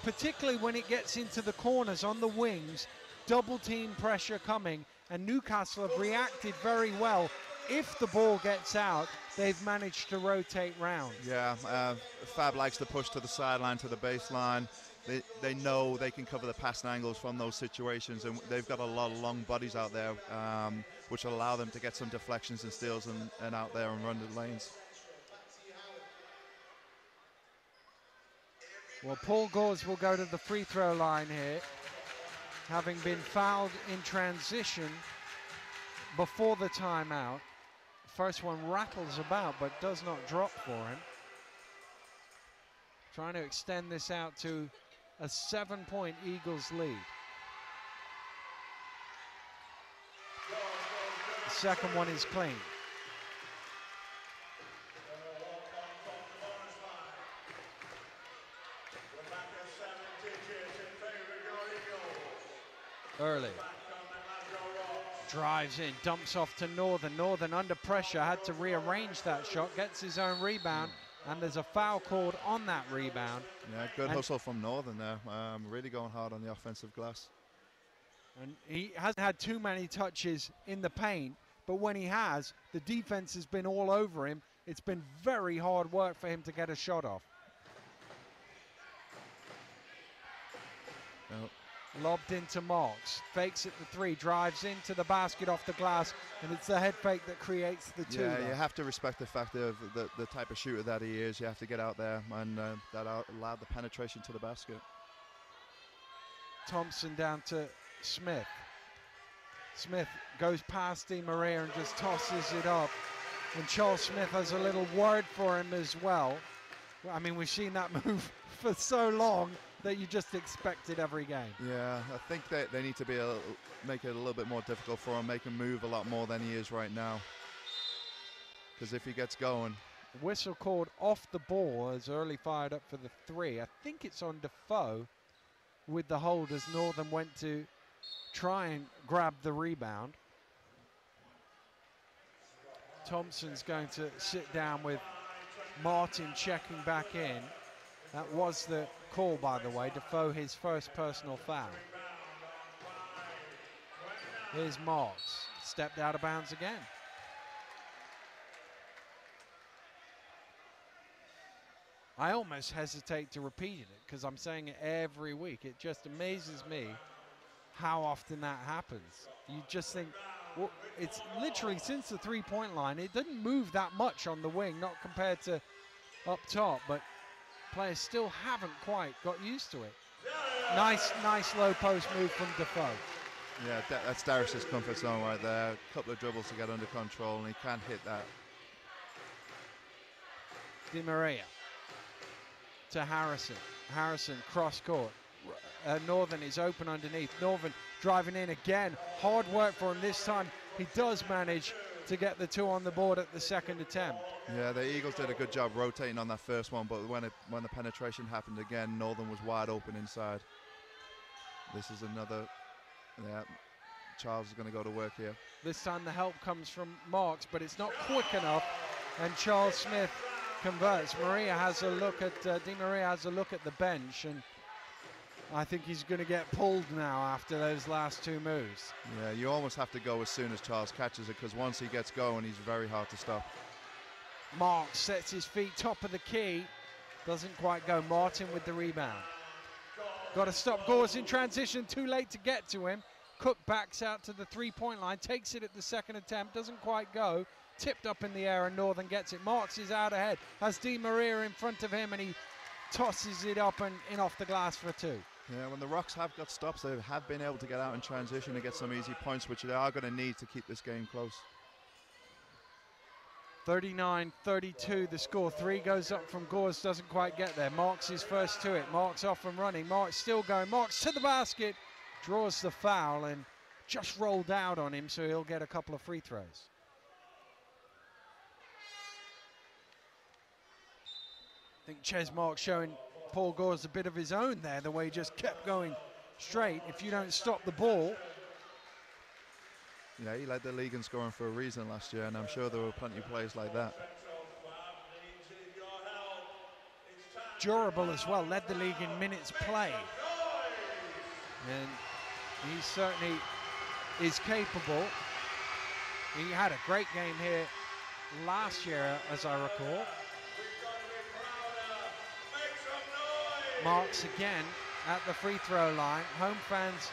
Speaker 1: particularly when it gets into the corners on the wings, double team pressure coming, and Newcastle have reacted very well. If the ball gets out, they've managed to rotate round.
Speaker 3: Yeah, Fab likes to push to the sideline, to the baseline. They know they can cover the passing angles from those situations, and they've got a lot of long bodies out there, which will allow them to get some deflections and steals and out there and run the lanes.
Speaker 1: Well, Paul Gores will go to the free throw line here, having been fouled in transition before the timeout. First one rattles about but does not drop for him. Trying to extend this out to a 7-point Eagles lead. The second one is clean. Early. Drives in, dumps off to Northern. Northern under pressure, had to rearrange that shot, gets his own rebound, and there's a foul called on that rebound.
Speaker 3: Yeah, good hustle from Northern there. Really going hard on the offensive glass.
Speaker 1: And he hasn't had too many touches in the paint, but when he has, the defense has been all over him. It's been very hard work for him to get a shot off.
Speaker 3: Oh.
Speaker 1: Lobbed into Marks, fakes at the 3, drives into the basket off the glass, and it's the head fake that creates the 2.
Speaker 3: Yeah, you have to respect the fact of the type of shooter that he is. You have to get out there, and that allowed the penetration to the basket.
Speaker 1: Thompson down to Smith. Smith goes past Di Maria and just tosses it up. And Charles Smith has a little word for him as well. I mean, we've seen that move for so long that you just expect it every game.
Speaker 3: Yeah, I think that they need to make it a little bit more difficult for him, make him move a lot more than he is right now. Because if he gets going.
Speaker 1: Whistle called off the ball as Early fired up for the 3. I think it's on Defoe with the hold as Northern went to try and grab the rebound. Thompson's going to sit down with Martin checking back in. That was the call, by the way. Defoe, his first personal foul. Here's Marks, stepped out of bounds again. I almost hesitate to repeat it because I'm saying it every week. It just amazes me how often that happens. You just think, well, it's literally since the three-point line, it didn't move that much on the wing, not compared to up top, but players still haven't quite got used to it. Nice low post move from Defoe.
Speaker 3: Yeah, that's Darius's comfort zone right there. A couple of dribbles to get under control, and he can't hit that.
Speaker 1: Di Maria to Harrison. Harrison cross court. Northern is open underneath. Northern driving in again. Hard work for him this time. He does manage to get the 2 on the board at the second attempt.
Speaker 3: Yeah, the Eagles did a good job rotating on that first one, but when the penetration happened again, Northern was wide open inside. This is another. Yeah, Charles is going to go to work here. This
Speaker 1: time the help comes from Marks, but it's not quick enough, and Charles Smith converts. Maria has a look at Di Maria has a look at the bench, and I think he's going to get pulled now after those last 2 moves.
Speaker 3: Yeah, you almost have to go as soon as Charles catches it, because once he gets going, he's very hard to stop.
Speaker 1: Marks sets his feet, top of the key. Doesn't quite go. Martin with the rebound. Got to stop Gores in transition. Too late to get to him. Cook backs out to the three-point line. Takes it at the second attempt. Doesn't quite go. Tipped up in the air and Northern gets it. Marks is out ahead. Has Di Maria in front of him and he tosses it up and in off the glass for two.
Speaker 3: Yeah, when the Rocks have got stops, they have been able to get out in transition and get some easy points, which they are going to need to keep this game close.
Speaker 1: 39-32 the score. Three goes up from Gores, doesn't quite get there. Marks is first to it. Marks off and running. Marks still going. Marks to the basket. Draws the foul and just rolled out on him, so he'll get a couple of free throws. I think Ches Marks showing Paul Gores a bit of his own there, the way he just kept going straight. If you don't stop the ball.
Speaker 3: Yeah, he led the league in scoring for a reason last year, and I'm sure there were plenty of plays like that.
Speaker 1: Durable as well, led the league in minutes played. And he certainly is capable. He had a great game here last year, as I recall. Marks again at the free throw line. Home fans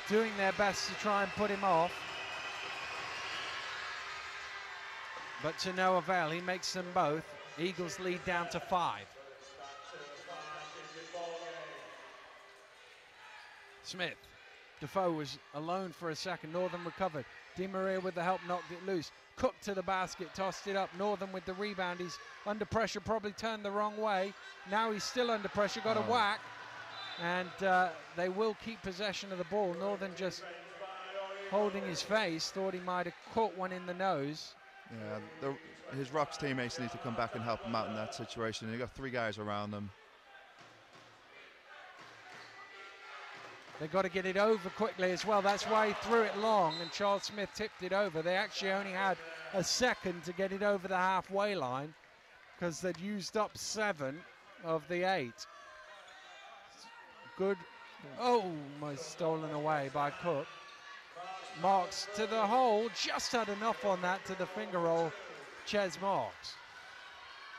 Speaker 1: doing their best to try and put him off. But to no avail, he makes them both. Eagles lead down to 5. Smith. Defoe was alone for a second. Northern recovered. Di Maria with the help knocked it loose. Cook to the basket, tossed it up. Northern with the rebound. He's under pressure, probably turned the wrong way. Now he's still under pressure, got a whack. And they will keep possession of the ball. Northern just holding his face, thought he might have caught one in the nose.
Speaker 3: Yeah, his Rocks teammates need to come back and help him out in that situation. You've got 3 guys around them.
Speaker 1: They've got to get it over quickly as well. That's why he threw it long and Charles Smith tipped it over. They actually only had a second to get it over the halfway line because they'd used up 7 of the 8. Good. Oh, almost stolen away by Cook. Marks to the hole, just had enough on that to the finger roll, Ches Marks.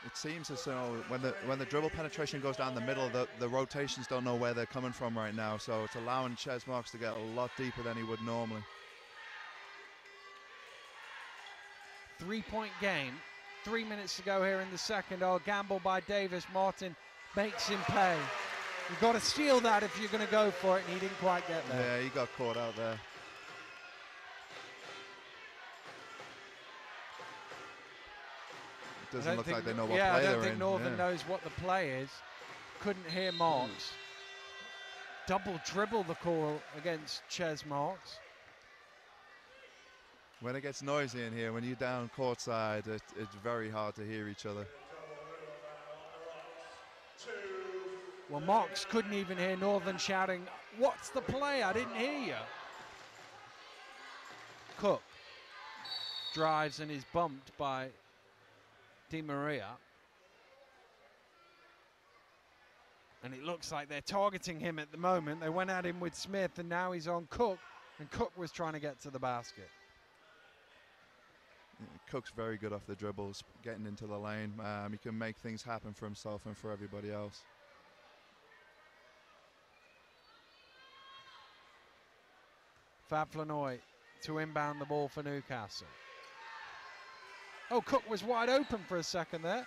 Speaker 3: It seems as though when the dribble penetration goes down the middle, the rotations don't know where they're coming from right now, so it's allowing Ches Marks to get a lot deeper than he would normally.
Speaker 1: 3-point game, 3 minutes to go here in the second. Oh, gamble by Davis. Martin makes him pay. You've got to steal that if you're going to go for it, and he didn't quite get there.
Speaker 3: Yeah, he got caught out there. Doesn't look like they know what play they're in.
Speaker 1: Yeah, I don't think Northern knows what the play is. Couldn't hear Marks. Double dribble the call against Ches Marks.
Speaker 3: When it gets noisy in here, when you're down courtside, it's very hard to hear each other.
Speaker 1: Well, Marks couldn't even hear Northern shouting, "What's the play? I didn't hear you." Cook drives and is bumped by Di Maria. And it looks like they're targeting him at the moment. They went at him with Smith and now he's on Cook, and Cook was trying to get to the basket.
Speaker 3: Yeah, Cook's very good off the dribbles, getting into the lane. He can make things happen for himself and for everybody else.
Speaker 1: Fab Flanoy to inbound the ball for Newcastle. Oh, Cook was wide open for a second there.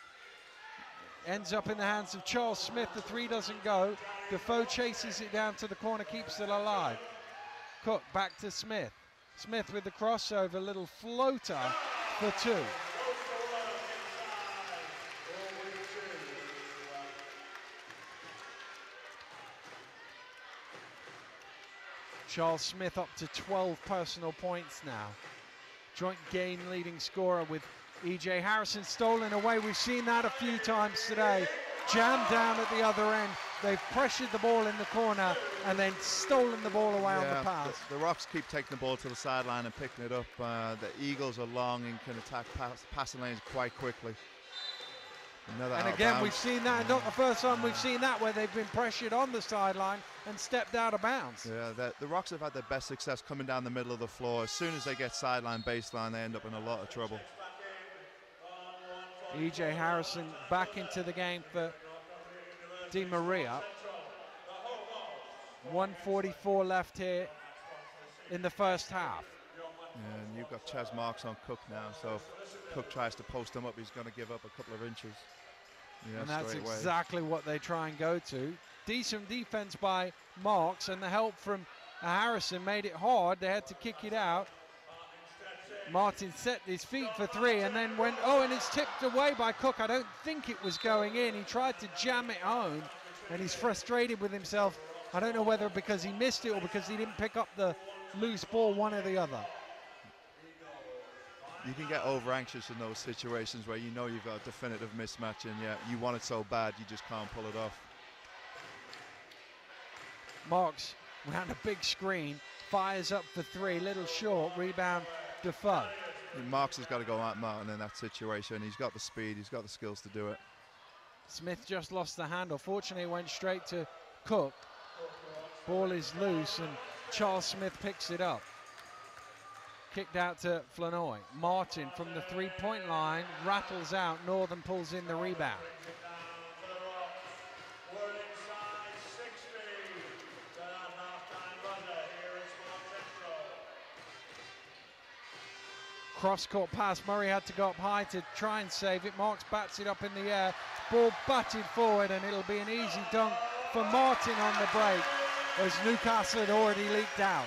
Speaker 1: Ends up in the hands of Charles Smith. The 3 doesn't go. Defoe chases it down to the corner, keeps it alive. Cook back to Smith. Smith with the crossover, little floater for 2. Charles Smith up to 12 personal points now. Joint game leading scorer with E.J. Harrison. Stolen away. We've seen that a few times today. Jammed down at the other end. They've pressured the ball in the corner and then stolen the ball away on the pass.
Speaker 3: The Rocks keep taking the ball to the sideline and picking it up. The Eagles are long and can attack passing lanes quite quickly.
Speaker 1: And again, we've seen that, not the first time we've seen that, where they've been pressured on the sideline and stepped out of bounds.
Speaker 3: Yeah, the Rocks have had their best success coming down the middle of the floor. As soon as they get sideline, baseline, they end up in a lot of trouble.
Speaker 1: E.J. Harrison back into the game for Di Maria. 1:44 left here in the first half.
Speaker 3: And you've got Chaz Marks on Cook now, so if Cook tries to post him up, he's going to give up a couple of inches. Yeah,
Speaker 1: and that's
Speaker 3: straight away.
Speaker 1: exactly what they try and go to. Decent defense by Marks, and the help from Harrison made it hard. They had to kick it out. Martin set his feet for three and then went, and it's tipped away by Cook. I don't think it was going in. He tried to jam it home, and he's frustrated with himself. I don't know whether because he missed it or because he didn't pick up the loose ball, one or the other.
Speaker 3: You can get over anxious in those situations where you know you've got a definitive mismatch and yet you want it so bad you just can't pull it off.
Speaker 1: Marks round a big screen, fires up for three, little short, rebound Defoe.
Speaker 3: Marks has got to go out Martin in that situation. He's got the speed, he's got the skills to do it.
Speaker 1: Smith just lost the handle. Fortunately, it went straight to Cook. Ball is loose and Charles Smith picks it up. Kicked out to Flanoy. Martin from the three-point line rattles out. Northern pulls in the rebound. Cross-court pass. Murray had to go up high to try and save it. Marks bats it up in the air. Ball butted forward, and it'll be an easy dunk for Martin on the break, as Newcastle had already leaked out.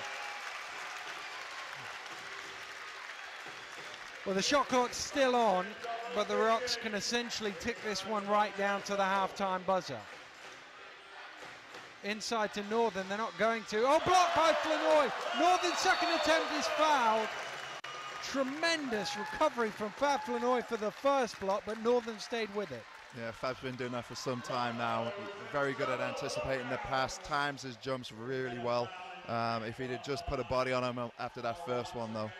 Speaker 1: Well, the shot clock's still on, but the Rocks can essentially tick this one right down to the halftime buzzer. Inside to Northern, they're not going to. Oh, blocked by Flanoy. Northern's second attempt is fouled. Tremendous recovery from Fab Flanoy for the first block, but Northern stayed with it.
Speaker 3: Yeah, Fab's been doing that for some time now. Very good at anticipating the pass, times his jumps really well. If he'd just put a body on him after that first one, though.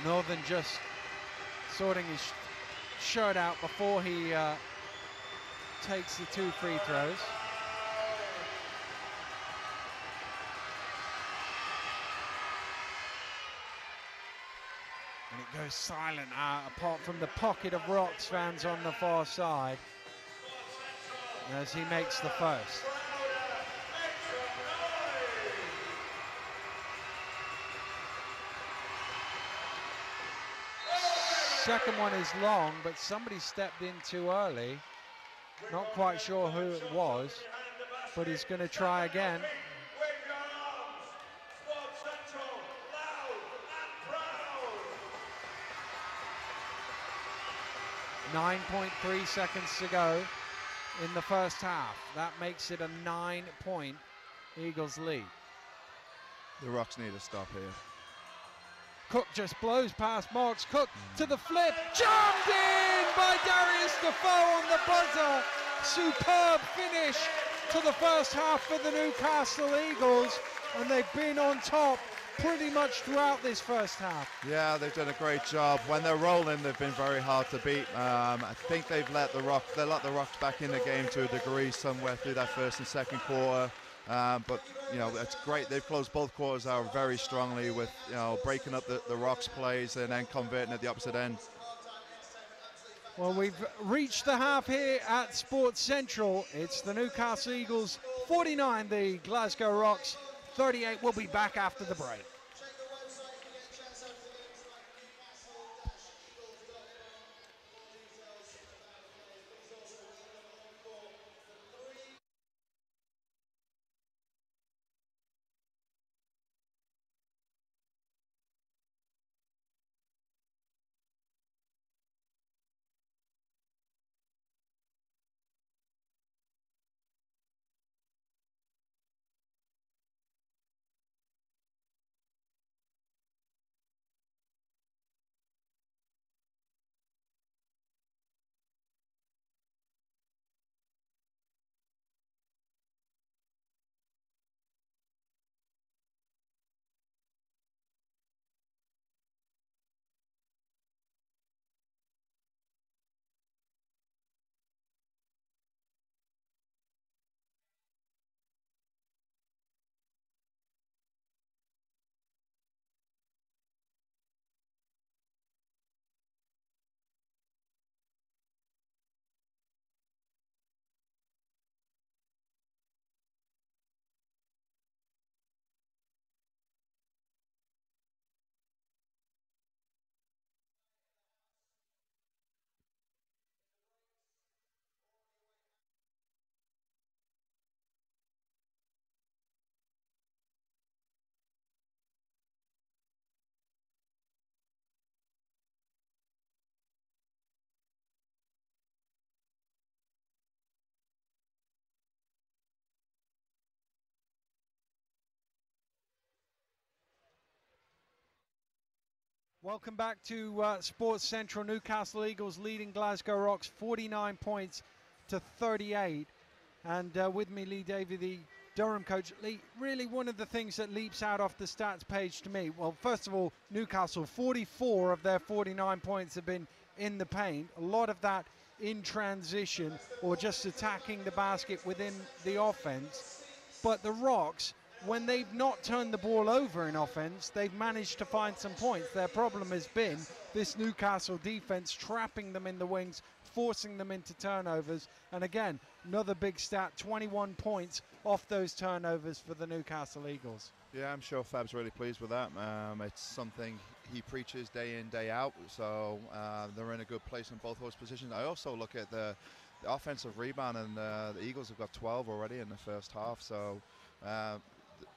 Speaker 1: Northern just sorting his shirt out before he takes the two free throws. And it goes silent apart from the pocket of Rocks fans on the far side as he makes the first. Second one is long, but somebody stepped in too early. Not quite sure who it was, but he's going to try again. 9.3 seconds to go in the first half. That makes it a 9-point Eagles lead.
Speaker 3: The Rocks need to stop here.
Speaker 1: Cook just blows past Marks. Cook to the flip. Jammed in by Darius Defoe on the buzzer. Superb finish to the first half for the Newcastle Eagles. And they've been on top pretty much throughout this first half.
Speaker 3: Yeah, they've done a great job. When they're rolling, they've been very hard to beat. I think they've let the Rocks back in the game to a degree somewhere through that first and second quarter. But you know, it's great. They've closed both quarters out very strongly with, you know, breaking up the Rocks plays and then converting at the opposite end.
Speaker 1: Well, we've reached the half here at Sports Central. It's the Newcastle Eagles 49, the Glasgow Rocks 38. We'll be back after the break. Welcome back to Sports Central. Newcastle Eagles leading Glasgow Rocks 49 points to 38. And with me, Lee Davey, the Durham coach. Lee, really one of the things that leaps out off the stats page to me, well, first of all, Newcastle, 44 of their 49 points have been in the paint. A lot of that in transition or just attacking the basket within the offense. But the Rocks, when they've not turned the ball over in offense, they've managed to find some points. Their problem has been this Newcastle defense trapping them in the wings, forcing them into turnovers. And again, another big stat, 21 points off those turnovers for the Newcastle Eagles.
Speaker 3: Yeah, I'm sure Fab's really pleased with that. It's something he preaches day in, day out, so they're in a good place in both those positions. I also look at the offensive rebound, and the Eagles have got 12 already in the first half, so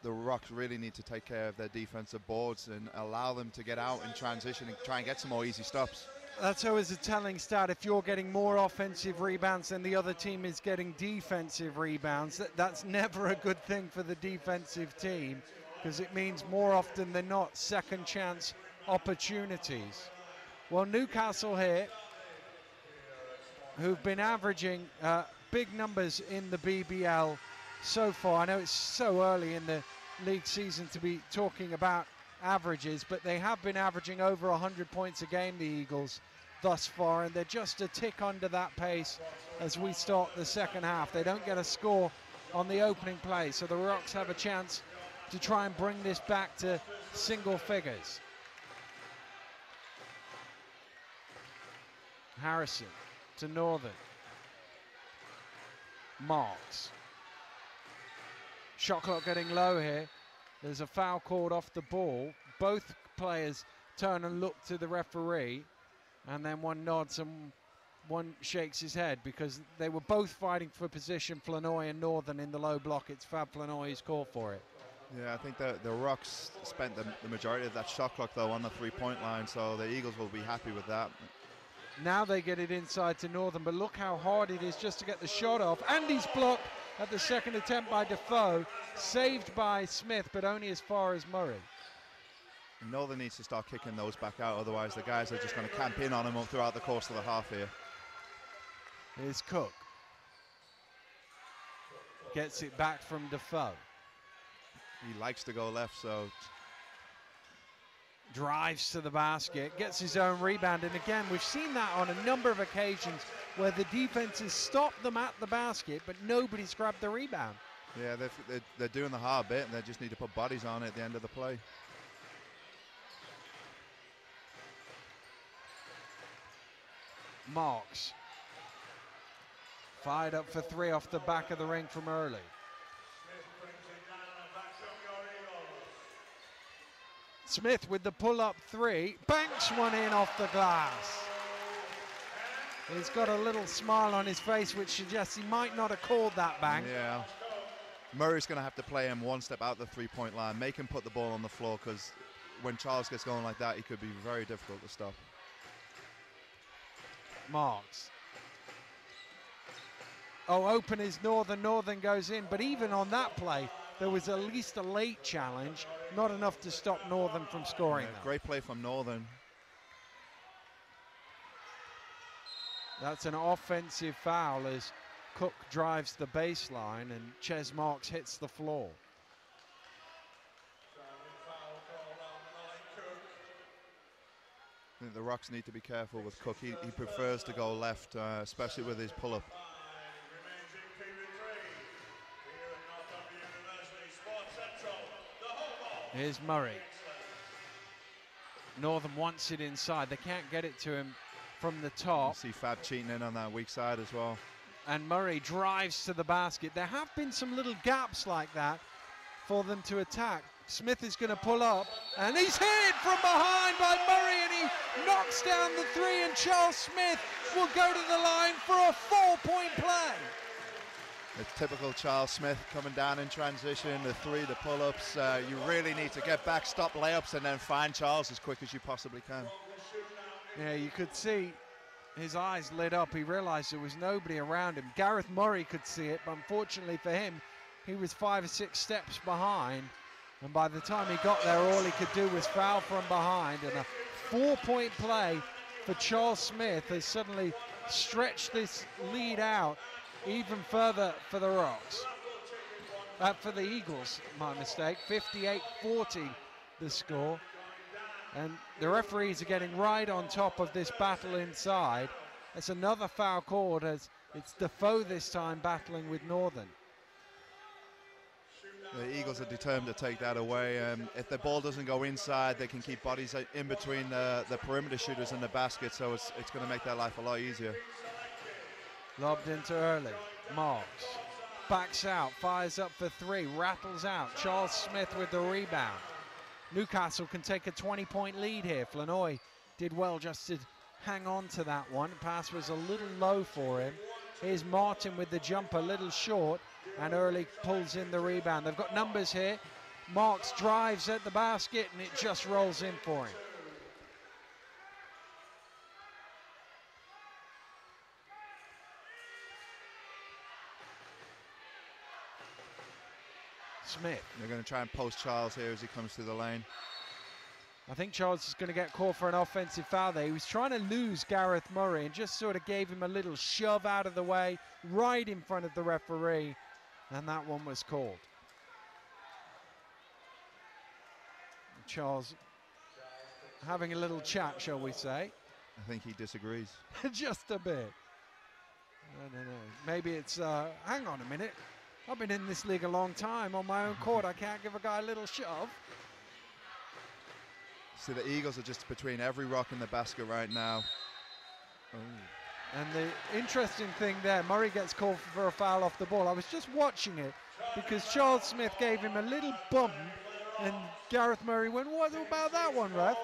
Speaker 3: the Rocks really need to take care of their defensive boards and allow them to get out in transition and try and get some more easy stops.
Speaker 1: That's always a telling stat. If you're getting more offensive rebounds than the other team is getting defensive rebounds, that's never a good thing for the defensive team, because it means more often than not second chance opportunities. Well, Newcastle here, who've been averaging big numbers in the BBL so far. I know it's so early in the league season to be talking about averages, but they have been averaging over 100 points a game, the Eagles, thus far, and they're just a tick under that pace as we start the second half. They don't get a score on the opening play, so the Rocks have a chance to try and bring this back to single figures. Harrison to Northern. Marks. Shot clock getting low here. There's a foul called off the ball. Both players turn and look to the referee, and then one nods and one shakes his head because they were both fighting for position, Flanoy and Northern, in the low block. It's Fab Flanoy who's called for it.
Speaker 3: Yeah, I think the Rocks spent the majority of that shot clock, though, on the three-point line, so the Eagles will be happy with that.
Speaker 1: Now they get it inside to Northern, but look how hard it is just to get the shot off. And he's blocked at the second attempt by Defoe, saved by Smith, but only as far as Murray.
Speaker 3: Northern needs to start kicking those back out, otherwise the guys are just going to camp in on him throughout the course of the half here.
Speaker 1: Here's Cook. Gets it back from Defoe.
Speaker 3: He likes to go left, so...
Speaker 1: Drives to the basket, gets his own rebound, and again, we've seen that on a number of occasions where the defense has stopped them at the basket, but nobody's grabbed the rebound.
Speaker 3: Yeah, they're doing the hard bit, and they just need to put bodies on it at the end of the play.
Speaker 1: Marks. Fired up for three off the back of the ring from early. Smith with the pull-up three, banks one in off the glass. He's got a little smile on his face, which suggests he might not have called that bank.
Speaker 3: Yeah. Murray's going to have to play him one step out the three-point line, make him put the ball on the floor, because when Charles gets going like that, he could be very difficult to stop.
Speaker 1: Marks. Oh, open is Northern. Northern goes in, but even on that play, there was at least a late challenge, not enough to stop Northern from scoring.
Speaker 3: Yeah, great play from Northern.
Speaker 1: That's an offensive foul as Cook drives the baseline and Ches Marks hits the floor.
Speaker 3: I think the Rocks need to be careful with Cook. He prefers to go left, especially with his pull-up.
Speaker 1: Here's Murray. Northern wants it inside. They can't get it to him from the top.
Speaker 3: You see Fab cheating in on that weak side as well.
Speaker 1: And Murray drives to the basket. There have been some little gaps like that for them to attack. Smith is going to pull up, and he's hit from behind by Murray, and he knocks down the three, and Charles Smith will go to the line for a 4-point play.
Speaker 3: It's typical Charles Smith coming down in transition, the three, the pull-ups. You really need to get back, stop layups, and then find Charles as quick as you possibly can.
Speaker 1: Yeah, you could see his eyes lit up. He realized there was nobody around him. Gareth Murray could see it, but unfortunately for him, he was 5 or 6 steps behind. And by the time he got there, all he could do was foul from behind, and a 4-point play for Charles Smith has suddenly stretched this lead out even further for the Rocks. For the Eagles, my mistake. 58-40 the score. And the referees are getting right on top of this battle inside. It's another foul called as it's Defoe this time battling with Northern.
Speaker 3: The Eagles are determined to take that away. If the ball doesn't go inside, they can keep bodies in between the perimeter shooters and the basket, so it's going to make their life a lot easier.
Speaker 1: Lobbed into early. Marks. Backs out. Fires up for three. Rattles out. Charles Smith with the rebound. Newcastle can take a 20-point lead here. Flanoy did well just to hang on to that one. Pass was a little low for him. Here's Martin with the jumper, a little short, and Early pulls in the rebound. They've got numbers here. Marks drives at the basket, and it just rolls in for him. Smith.
Speaker 3: They're going to try and post Charles here as he comes through the lane.
Speaker 1: I think Charles is going to get called for an offensive foul there. He was trying to lose Gareth Murray and just sort of gave him a little shove out of the way, right in front of the referee, and that one was called. Charles having a little chat, shall we say.
Speaker 3: I think he disagrees.
Speaker 1: Just a bit. I don't know. Maybe it's, hang on a minute. I've been in this league a long time on my own court. I can't give a guy a little shove.
Speaker 3: See, the Eagles are just between every rock in the basket right now. Oh.
Speaker 1: And the interesting thing there, Murray gets called for a foul off the ball. I was just watching it because Charles Smith gave him a little bump and Gareth Murray went, what about that one, ref?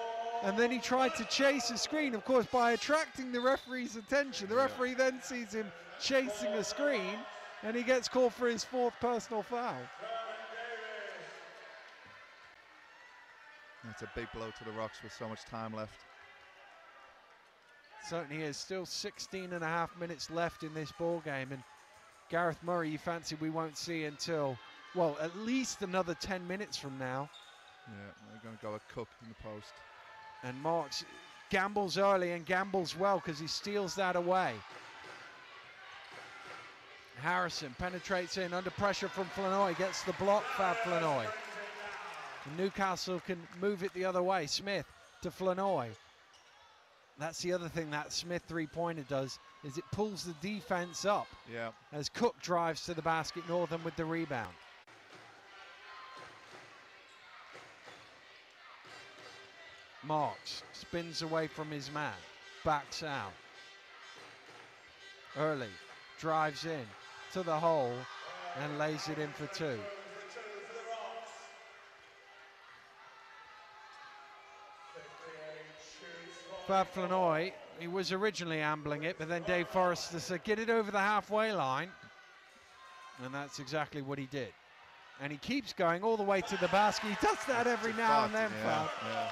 Speaker 1: And then he tried to chase a screen, of course, by attracting the referee's attention. The referee then sees him chasing a screen and he gets called for his fourth personal foul.
Speaker 3: That's a big blow to the Rocks with so much time left.
Speaker 1: Certainly is. Still 16.5 minutes left in this ball game, and Gareth Murray, you fancy we won't see until, well, at least another 10 minutes from now.
Speaker 3: Yeah, they're going to go a Cook in the post.
Speaker 1: And Marks gambles early and gambles well because he steals that away. Harrison penetrates in under pressure from Flanoy, gets the block for Flanoy. And Newcastle can move it the other way. Smith to Flanoy. That's the other thing that Smith three-pointer does, is it pulls the defense up.
Speaker 3: Yeah.
Speaker 1: As Cook drives to the basket, Northern with the rebound. Marks spins away from his man, backs out. Early drives in to the hole and lays it in for two. Fab Flanoy, he was originally ambling it, but then Dave Forrester said, get it over the halfway line. And that's exactly what he did. And he keeps going all the way to the basket. He does that every now and then, Fab.
Speaker 3: Yeah.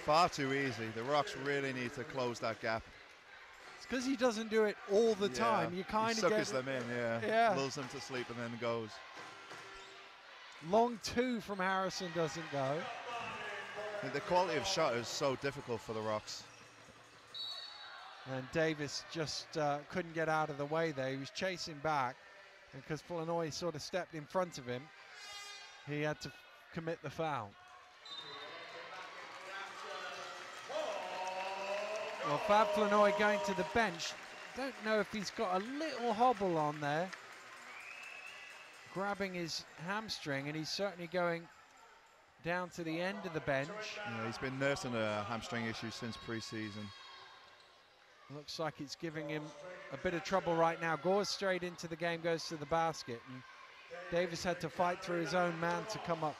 Speaker 3: Far too easy. The Rocks really need to close that gap.
Speaker 1: It's because he doesn't do it all the time. You kind of
Speaker 3: suckers them in,
Speaker 1: yeah.
Speaker 3: Lulls them to sleep and then goes.
Speaker 1: Long two from Harrison doesn't go.
Speaker 3: The quality of shot is so difficult for the Rocks.
Speaker 1: And Davis just couldn't get out of the way there. He was chasing back, and because Flanoy sort of stepped in front of him, he had to commit the foul. Well, Fab Flanoy going to the bench. Don't know if he's got a little hobble on there, grabbing his hamstring, and he's certainly going down to the end of the bench.
Speaker 3: Yeah, he's been nursing a hamstring issue since pre-season.
Speaker 1: Looks like it's giving him a bit of trouble right now. Goes straight into the game, goes to the basket, and Davis had to fight through his own man to come up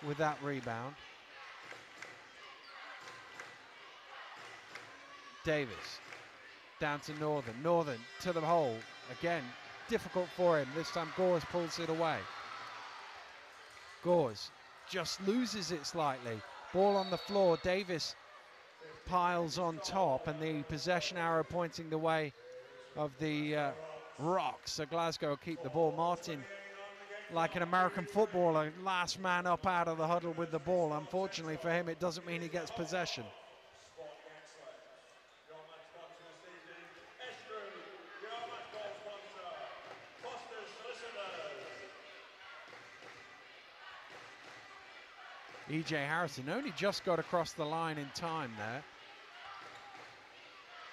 Speaker 1: with that rebound. Davis down to Northern. Northern to the hole. Again, difficult for him. This time Gores pulls it away. Gores just loses it slightly. Ball on the floor. Davis piles on top, and the possession arrow pointing the way of the Rocks. So Glasgow will keep the ball. Martin, like an American footballer, last man up out of the huddle with the ball. Unfortunately for him, it doesn't mean he gets possession. E.J. Harrison only just got across the line in time there.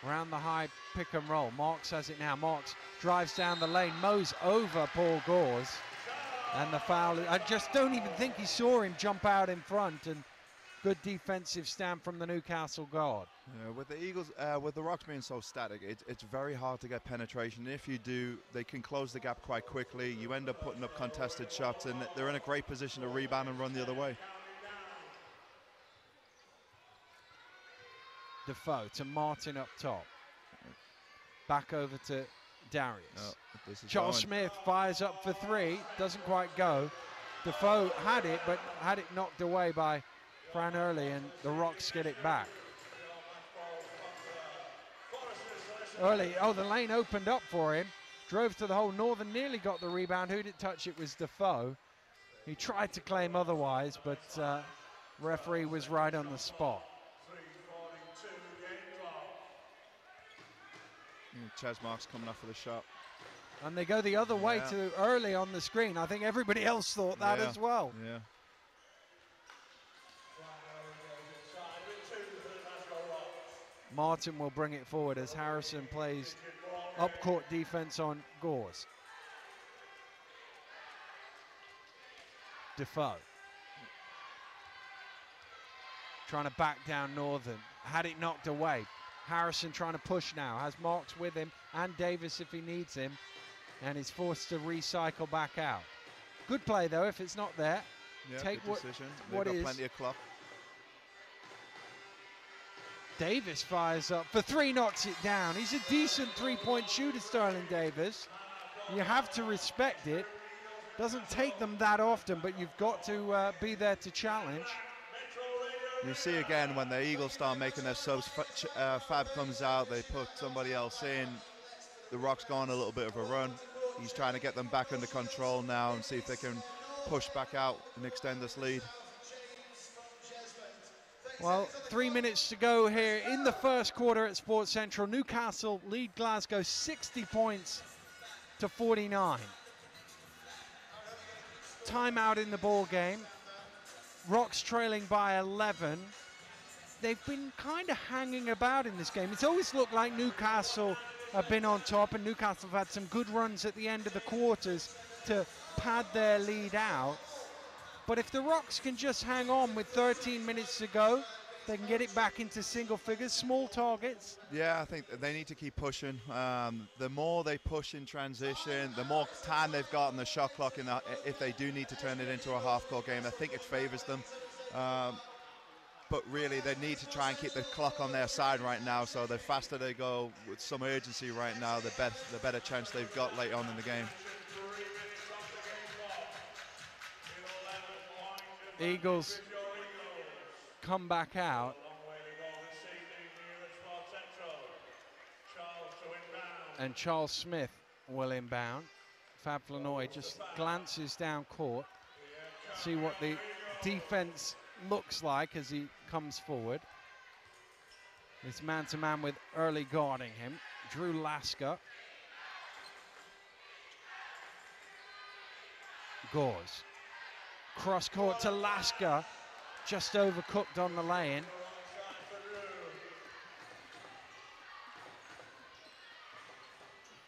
Speaker 1: Around the high pick and roll. Marks has it now. Marks drives down the lane, mows over Paul Gores. And the foul, I just don't even think he saw him jump out in front, and good defensive stand from the Newcastle guard.
Speaker 3: Yeah, with the Eagles, with the Rocks being so static, it's very hard to get penetration. If you do, they can close the gap quite quickly. You end up putting up contested shots, and they're in a great position to rebound and run the other way.
Speaker 1: Defoe to Martin up top. Back over to Darius.
Speaker 3: Oh,
Speaker 1: Charles Smith fires up for three. Doesn't quite go. Defoe had it, but had it knocked away by Fran Early, and the Rocks get it back. Early, oh, the lane opened up for him. Drove to the hole. Northern nearly got the rebound. Who did touch it was Defoe. He tried to claim otherwise, but referee was right on the spot.
Speaker 3: Chaz Marks coming off for the shot.
Speaker 1: And they go the other way to Early on the screen. I think everybody else thought that as well.
Speaker 3: Yeah.
Speaker 1: Martin will bring it forward as Harrison plays up-court defense on Gores. Defoe. Trying to back down Northern. Had it knocked away. Harrison trying to push now. Has Marks with him and Davis if he needs him. And is forced to recycle back out. Good play though if it's not there.
Speaker 3: Yeah,
Speaker 1: take
Speaker 3: good decision.
Speaker 1: what
Speaker 3: They've
Speaker 1: is.
Speaker 3: got plenty of clock.
Speaker 1: Davis fires up for three, knocks it down. He's a decent three-point shooter, Sterling Davis. You have to respect it. Doesn't take them that often, but you've got to be there to challenge.
Speaker 3: You see again when the Eagles start making their subs, Fab comes out, they put somebody else in. The Rocks go on a little bit of a run. He's trying to get them back under control now and see if they can push back out and extend this lead.
Speaker 1: Well, 3 minutes to go here in the first quarter at Sports Central. Newcastle lead Glasgow 60 points to 49. Timeout in the ball game. Rocks trailing by 11. They've been kind of hanging about in this game. It's always looked like Newcastle have been on top, and Newcastle have had some good runs at the end of the quarters to pad their lead out. But if the Rocks can just hang on with 13 minutes to go, they can get it back into single figures, small targets.
Speaker 3: Yeah, I think they need to keep pushing. The more they push in transition, the more time they've got on the shot clock. If they do need to turn it into a half-court game, I think it favors them. But really, they need to try and keep the clock on their side right now. So the faster they go with some urgency right now, the better chance they've got late on in the game.
Speaker 1: Eagles come back out. And Charles Smith will inbound. Fab Flanoy just glances down court. See what the defense looks like as he comes forward. It's man-to-man with Early guarding him. Drew Lasker. Gores. Cross court to Lasker, just overcooked on the lay-in.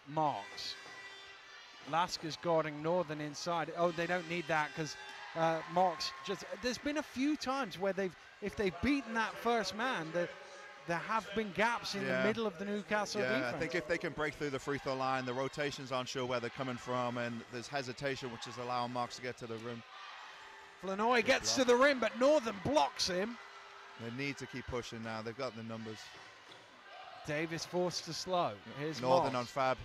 Speaker 1: Marks. Lasker's guarding Northern inside. Oh, they don't need that because Marks just. There's been a few times where if they've beaten that first man, there have been gaps in the middle of the Newcastle defense.
Speaker 3: I think if they can break through the free throw line, the rotations aren't sure where they're coming from, and there's hesitation, which is allowing Marks to get to the rim.
Speaker 1: Flanoy gets to the rim, but Northern blocks him.
Speaker 3: They need to keep pushing now. They've got the numbers.
Speaker 1: Davis forced to slow. Here's
Speaker 3: Northern
Speaker 1: Marks.
Speaker 3: on Fab.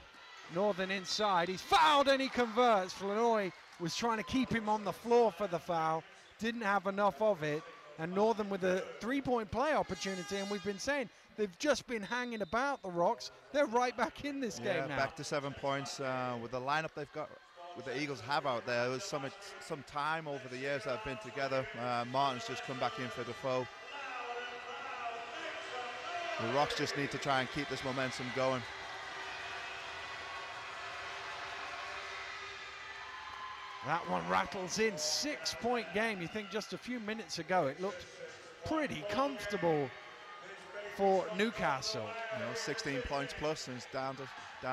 Speaker 1: Northern inside. He's fouled and he converts. Flanoy was trying to keep him on the floor for the foul. Didn't have enough of it. And Northern with a three-point play opportunity. And we've been saying they've just been hanging about the Rocks. They're right back in this game now.
Speaker 3: Back to 7 points with the lineup they've got. With the Eagles have out there was some time over the years that have been together. Martin's just come back in for Defoe. The Rocks just need to try and keep this momentum going.
Speaker 1: That one rattles in. 6-point game. You think just a few minutes ago it looked pretty comfortable for Newcastle.
Speaker 3: 16 points plus, and it's down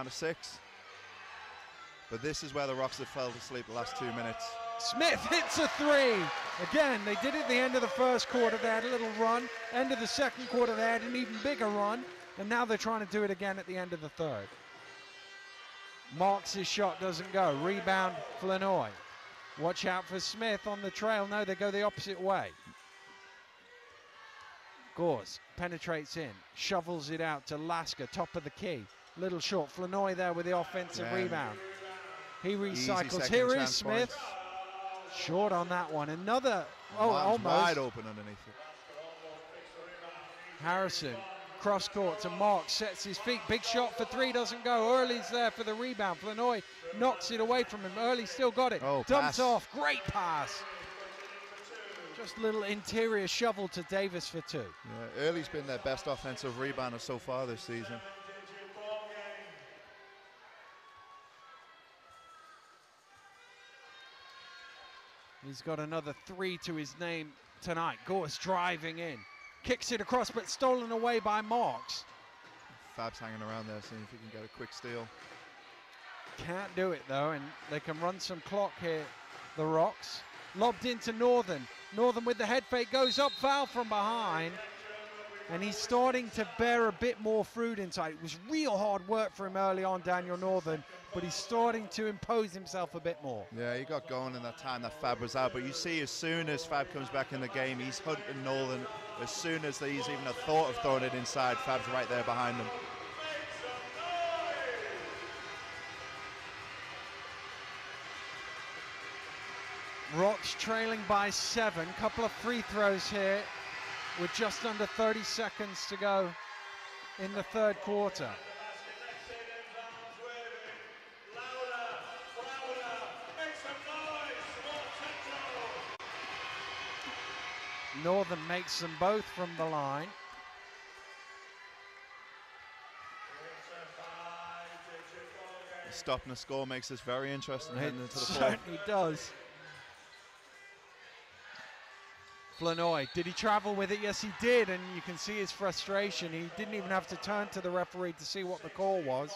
Speaker 3: to 6. But this is where the Rocks have fell asleep the last 2 minutes.
Speaker 1: Smith hits a 3. Again, they did it at the end of the first quarter. They had a little run. End of the second quarter, they had an even bigger run. And now they're trying to do it again at the end of the third. Marks his shot, doesn't go. Rebound, Flanoy. Watch out for Smith on the trail. No, they go the opposite way. Gores penetrates in, shovels it out to Lasker, top of the key. Little short. Flanoy there with the offensive rebound. He recycles. Here is Smith. Short on that one. Another, almost.
Speaker 3: Wide open underneath it.
Speaker 1: Harrison, cross court to Marks, sets his feet. Big shot for 3, doesn't go. Early's there for the rebound. Flanoy knocks it away from him. Early still got it. Dumps off. Great pass. Just a little interior shovel to Davis for 2.
Speaker 3: Yeah, Early's been their best offensive rebounder so far this season.
Speaker 1: He's got another 3 to his name tonight. Gores driving in. Kicks it across, but stolen away by Marks.
Speaker 3: Fab's hanging around there, seeing if he can get a quick steal.
Speaker 1: Can't do it, though, and they can run some clock here, the Rocks. Lobbed into Northern. Northern with the head fake, goes up, foul from behind. And he's starting to bear a bit more fruit inside. It was real hard work for him early on, Daniel Northern, but he's starting to impose himself a bit more.
Speaker 3: Yeah, he got going in that time that Fab was out, but you see as soon as Fab comes back in the game, he's hunting Northern. As soon as he's even a thought of throwing it inside, Fab's right there behind him.
Speaker 1: Rocks trailing by 7. Couple of free throws here with just under 30 seconds to go in the third quarter. Northern makes them both from the line.
Speaker 3: Stopping the score makes this very interesting heading into the fourth.
Speaker 1: It certainly does. Flanoy, did he travel with it? Yes, he did, and you can see his frustration. He didn't even have to turn to the referee to see what the call was.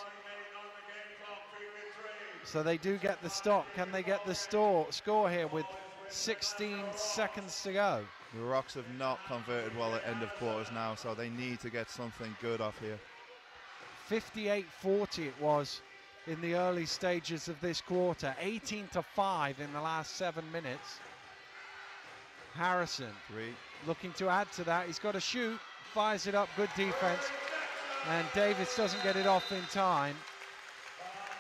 Speaker 1: So they do get the stop. Can they get the score here with 16 seconds to go?
Speaker 3: The Rocks have not converted well at end of quarters now, so they need to get something good off here.
Speaker 1: 58-40 it was in the early stages of this quarter. 18-5 in the last 7 minutes. Harrison
Speaker 3: 3.
Speaker 1: Looking to add to that. He's got to shoot, fires it up, good defense. And Davis doesn't get it off in time.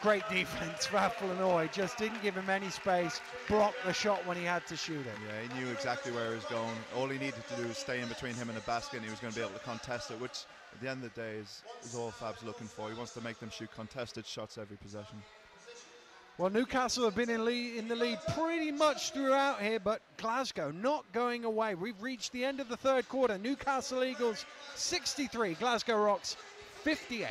Speaker 1: Great defense for Flanoy, just didn't give him any space, blocked the shot when he had to shoot it.
Speaker 3: Yeah, he knew exactly where he was going. All he needed to do was stay in between him and the basket, and he was going to be able to contest it, which at the end of the day is all Fab's looking for. He wants to make them shoot contested shots every possession.
Speaker 1: Well, Newcastle have been in the lead pretty much throughout here, but Glasgow not going away. We've reached the end of the third quarter. Newcastle Eagles 63, Glasgow Rocks 58.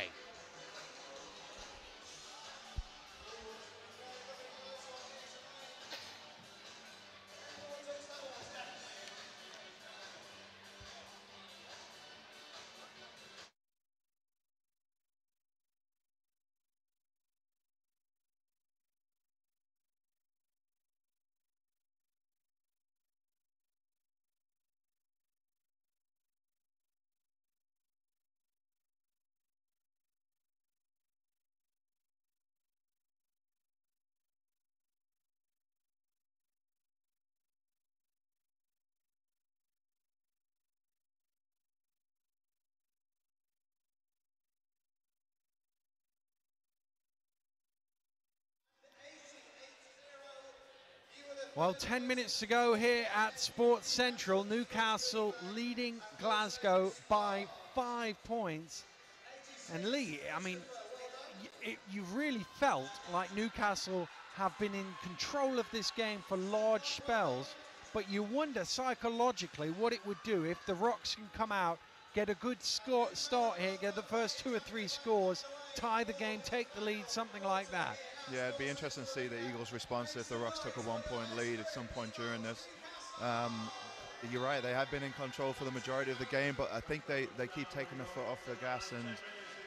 Speaker 1: Well, 10 minutes to go here at Sports Central. Newcastle leading Glasgow by 5 points. And Lee, I mean, you really felt like Newcastle have been in control of this game for large spells, but you wonder psychologically what it would do if the Rocks can come out, get a good start here, get the first 2 or 3 scores, tie the game, take the lead, something like that.
Speaker 3: Yeah, it'd be interesting to see the Eagles' response if the Rocks took a 1-point lead at some point during this. You're right, they have been in control for the majority of the game, but I think they keep taking the foot off the gas and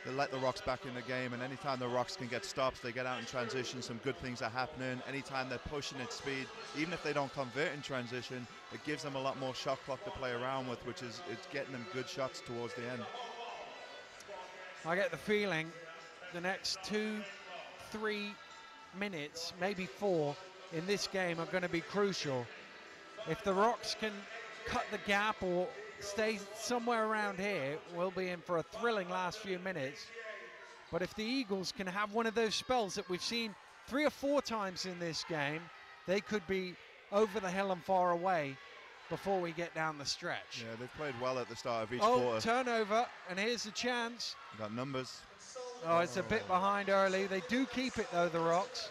Speaker 3: they let the Rocks back in the game. And anytime the Rocks can get stops, they get out in transition, some good things are happening. Anytime they're pushing at speed, even if they don't convert in transition, it gives them a lot more shot clock to play around with, which is it's getting them good shots towards the end.
Speaker 1: I get the feeling the next 2-3 minutes, maybe 4 in this game are going to be crucial. If the Rocks can cut the gap or stay somewhere around here, we'll be in for a thrilling last few minutes. But if the Eagles can have one of those spells that we've seen 3 or 4 times in this game, they could be over the hill and far away before we get down the stretch.
Speaker 3: Yeah, they've played well at the start of each quarter.
Speaker 1: Turnover, and here's the chance.
Speaker 3: Got numbers.
Speaker 1: Oh, it's a bit behind early. They do keep it though, the Rocks.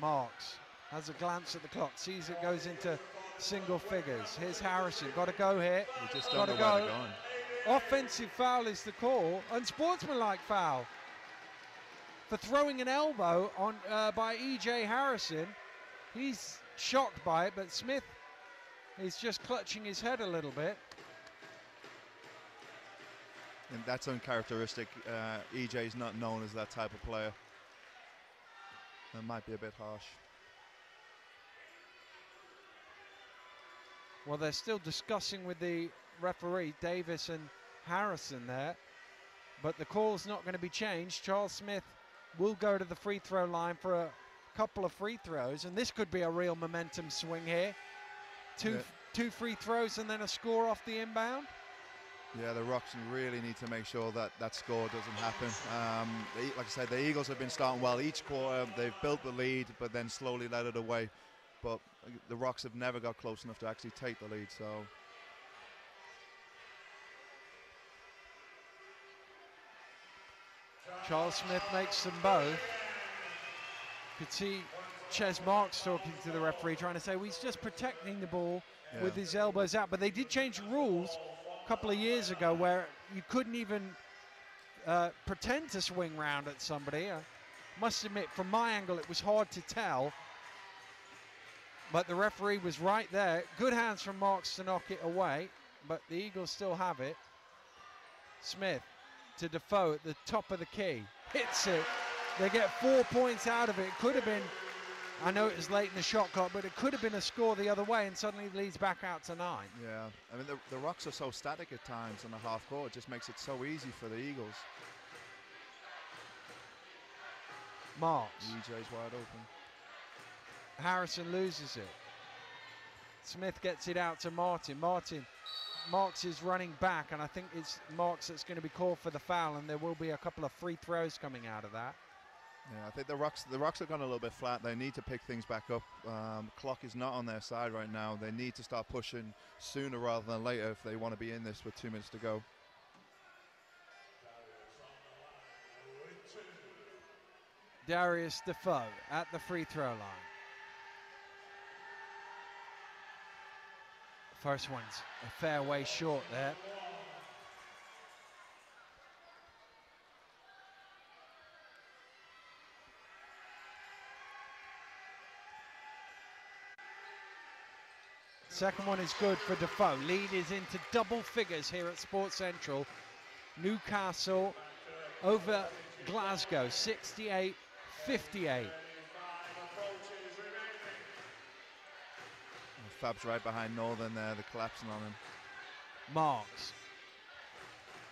Speaker 1: Marks has a glance at the clock, sees it goes into single figures. Here's Harrison, got to go here.
Speaker 3: We just don't know where they're going.
Speaker 1: Offensive foul is the call, unsportsmanlike foul for throwing an elbow on by E.J. Harrison. He's shocked by it, but Smith is just clutching his head a little bit.
Speaker 3: And that's uncharacteristic. EJ's not known as that type of player. That might be a bit harsh.
Speaker 1: Well, they're still discussing with the referee, Davis and Harrison there, but the call's not going to be changed. Charles Smith will go to the free throw line for a couple of free throws, and this could be a real momentum swing here. Two free throws and then a score off the inbound.
Speaker 3: Yeah, the Rocks really need to make sure that that score doesn't happen. Like I said, the Eagles have been starting well each quarter. They've built the lead, but then slowly let it away. But the Rocks have never got close enough to actually take the lead. So
Speaker 1: Charles Smith makes them both. Could see Ches Marks talking to the referee, trying to say, well, he's just protecting the ball with his elbows out. But they did change rules a couple of years ago where you couldn't even pretend to swing round at somebody. I must admit, from my angle, it was hard to tell. But the referee was right there. Good hands from Marks to knock it away, but the Eagles still have it. Smith to Defoe at the top of the key. Hits it. They get 4 points out of it. It could have been, I know it was late in the shot clock, but it could have been a score the other way, and suddenly it leads back out to 9.
Speaker 3: yeah, I mean, the Rocks are so static at times on the half court. It just makes it so easy for the Eagles.
Speaker 1: Marks.
Speaker 3: EJ's wide open.
Speaker 1: Harrison loses it. Smith gets it out to Martin. Marks is running back, and I think it's Marks that's going to be called for the foul, and there will be a couple of free throws coming out of that.
Speaker 3: Yeah, I think the Rocks have gone a little bit flat. They need to pick things back up. Clock is not on their side right now. They need to start pushing sooner rather than later if they want to be in this with 2 minutes to go.
Speaker 1: Darius Defoe at the free throw line. First one's a fair way short there. Second one is good for Defoe. Lead is into double figures here at Sports Central. Newcastle over Glasgow, 68-58.
Speaker 3: Fab's right behind Northern there, they're collapsing on him.
Speaker 1: Marks.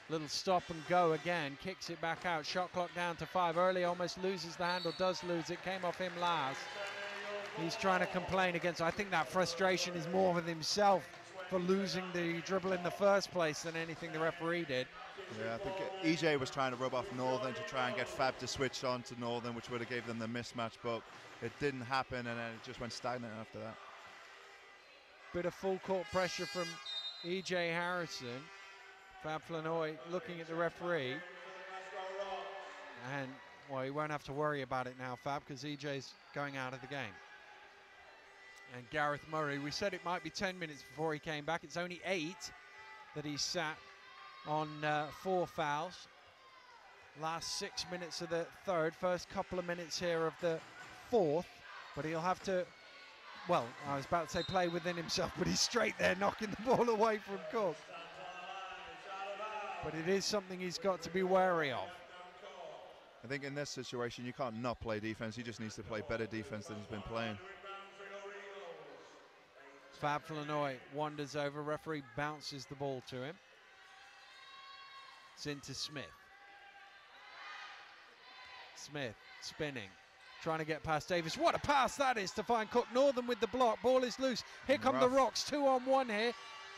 Speaker 1: Little stop and go again, kicks it back out. Shot clock down to 5. Early almost loses the handle, does lose it, came off him last. He's trying to complain against, I think that frustration is more with himself for losing the dribble in the first place than anything the referee did.
Speaker 3: Yeah, I think EJ was trying to rub off Northern to try and get Fab to switch on to Northern, which would have gave them the mismatch, but it didn't happen, and then it just went stagnant after that.
Speaker 1: Bit of full court pressure from E.J. Harrison. Fab Flanoy looking at the referee. And, well, he won't have to worry about it now, Fab, because E.J.'s going out of the game. And Gareth Murray, we said it might be 10 minutes before he came back. It's only 8. that he sat on 4 fouls. Last 6 minutes of the third, first couple of minutes here of the fourth, but he'll have to, well, I was about to say play within himself, but he's straight there knocking the ball away from Cook. But it is something he's got to be wary of.
Speaker 3: I think in this situation you can't not play defense. He just needs to play better defense than he's been playing.
Speaker 1: Fab Flanoy wanders over, referee bounces the ball to him. It's into Smith. Smith spinning, trying to get past Davis. What a pass that is to find Cook. Northern with the block, ball is loose. Here come the Rocks, 2-on-1 here.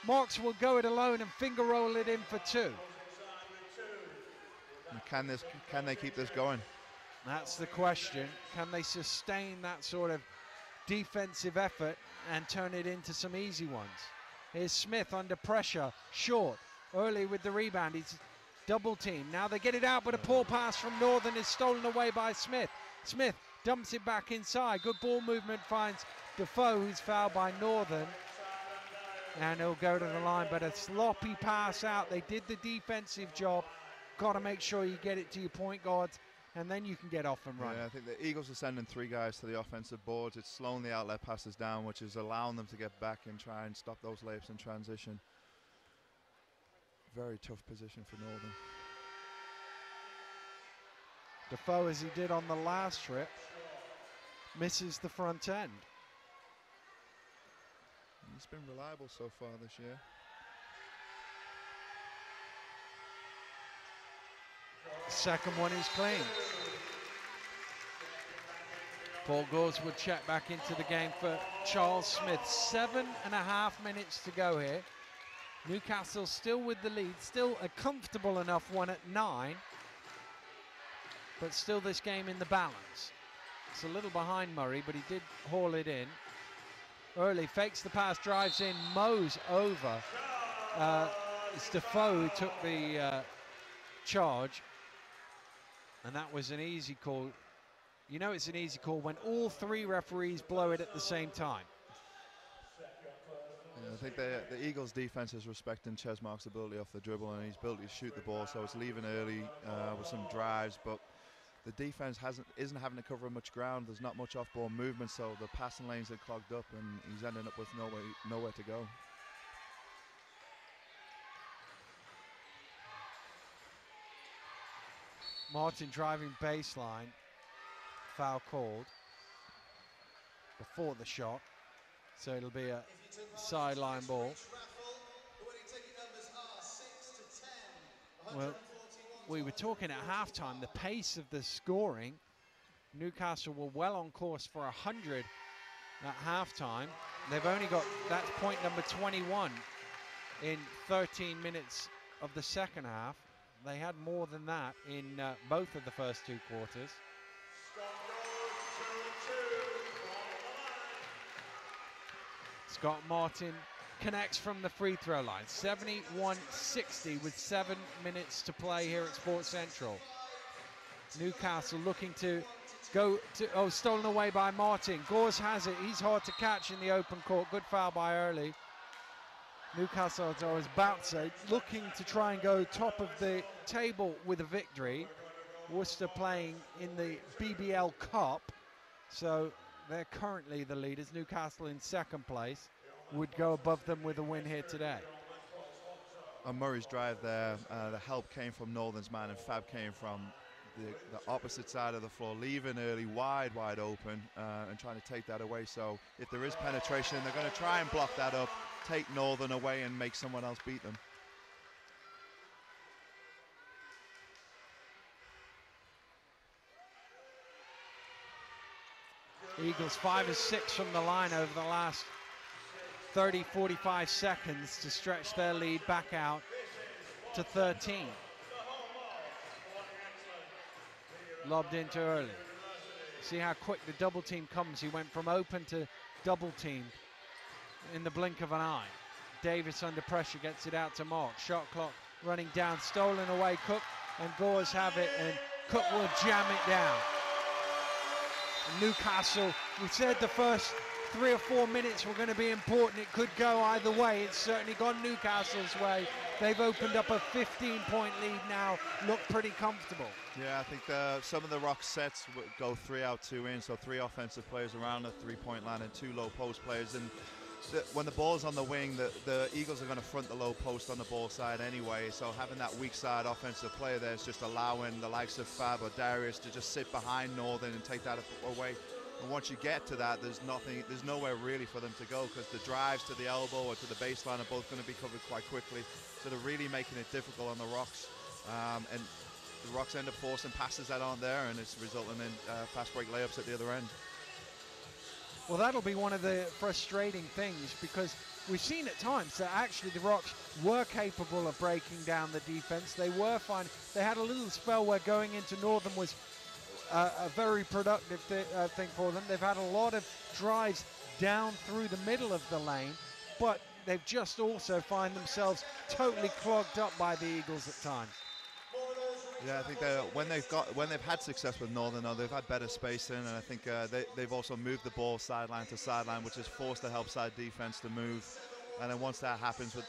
Speaker 1: Marks will go it alone and finger roll it in for 2.
Speaker 3: And can they keep this going?
Speaker 1: That's the question. Can they sustain that sort of defensive effort and turn it into some easy ones? Here's Smith under pressure, short, early with the rebound. He's double team. Now they get it out, but a poor pass from Northern is stolen away by Smith. Smith dumps it back inside. Good ball movement, finds Defoe, who's fouled by Northern. And he'll go to the line, but a sloppy pass out. They did the defensive job. Got to make sure you get it to your point guards, and then you can get off and run.
Speaker 3: Yeah, I think the Eagles are sending 3 guys to the offensive boards. It's slowing the outlet passes down, which is allowing them to get back and try and stop those layups in transition. Very tough position for Northern.
Speaker 1: Defoe, as he did on the last trip, misses the front end.
Speaker 3: He's been reliable so far this year.
Speaker 1: The second one is clean. Paul Gores would check back into the game for Charles Smith. 7.5 minutes to go here. Newcastle still with the lead, still a comfortable enough one at 9, but still this game in the balance. It's a little behind Murray, but he did haul it in. Early fakes the pass, drives in, mows over. It's Defoe who took the charge, and that was an easy call. You know it's an easy call when all 3 referees blow it at the same time.
Speaker 3: Yeah, I think the Eagles' defense is respecting Chesmark's ability off the dribble, and he's built to shoot the ball, so it's leaving early with some drives, but the defense isn't having to cover much ground. There's not much off-ball movement, so the passing lanes are clogged up, and he's ending up with nowhere to go.
Speaker 1: Martin driving baseline, foul called before the shot, so it'll be a sideline ball. Well, we were talking at halftime, the pace of the scoring. Newcastle were well on course for 100 at halftime. They've only got, that's point number 21 in 13 minutes of the second half. They had more than that in both of the first 2 quarters. Scott Martin connects from the free throw line. 71-60 with 7 minutes to play here at Sports Central. Newcastle looking to go to, oh, stolen away by Martin. Gores has it, he's hard to catch in the open court. Good foul by Early. Newcastle, as I was about to say, looking to try and go top of the table with a victory. Worcester playing in the BBL Cup, so they're currently the leaders. Newcastle in second place would go above them with a win here today.
Speaker 3: On Murray's drive there, the help came from Northern's man, and Fab came from the opposite side of the floor, leaving Early wide open and trying to take that away. So if there is penetration, they're going to try and block that up, take Northern away and make someone else beat them.
Speaker 1: Eagles 5 of 6 from the line over the last 30-45 seconds to stretch their lead back out to 13. Lobbed into Early. See how quick the double team comes. He went from open to double team in the blink of an eye. Davis under pressure gets it out to Mark. Shot clock running down, stolen away. Cook and Gores have it, and Cook will jam it down. Newcastle, we said the first 3 or 4 minutes were going to be important. It could go either way. It's certainly gone Newcastle's way. They've opened up a 15-point lead now, look pretty comfortable.
Speaker 3: Yeah, I think some of the Rock sets go 3 out, 2 in, so 3 offensive players around the 3-point line and 2 low post players. And when the ball's on the wing, the Eagles are going to front the low post on the ball side anyway, so having that weak side offensive player there is just allowing the likes of Fab or Darius to just sit behind Northern and take that away. And once you get to that, there's nowhere really for them to go, because the drives to the elbow or to the baseline are both going to be covered quite quickly. So they're really making it difficult on the Rocks. And the Rocks end up forcing passes that aren't there, and it's resulting in fast break layups at the other end.
Speaker 1: Well, that'll be one of the frustrating things, because we've seen at times that actually the Rocks were capable of breaking down the defense. They were fine. They had a little spell where going into Northern was a very productive thing for them. They've had a lot of drives down through the middle of the lane, but they've just also find themselves totally clogged up by the Eagles at times.
Speaker 3: Yeah, I think when they've had success with Northern, though, they've had better spacing, and I think they've also moved the ball sideline to sideline, which has forced the help side defense to move. And then once that happens, with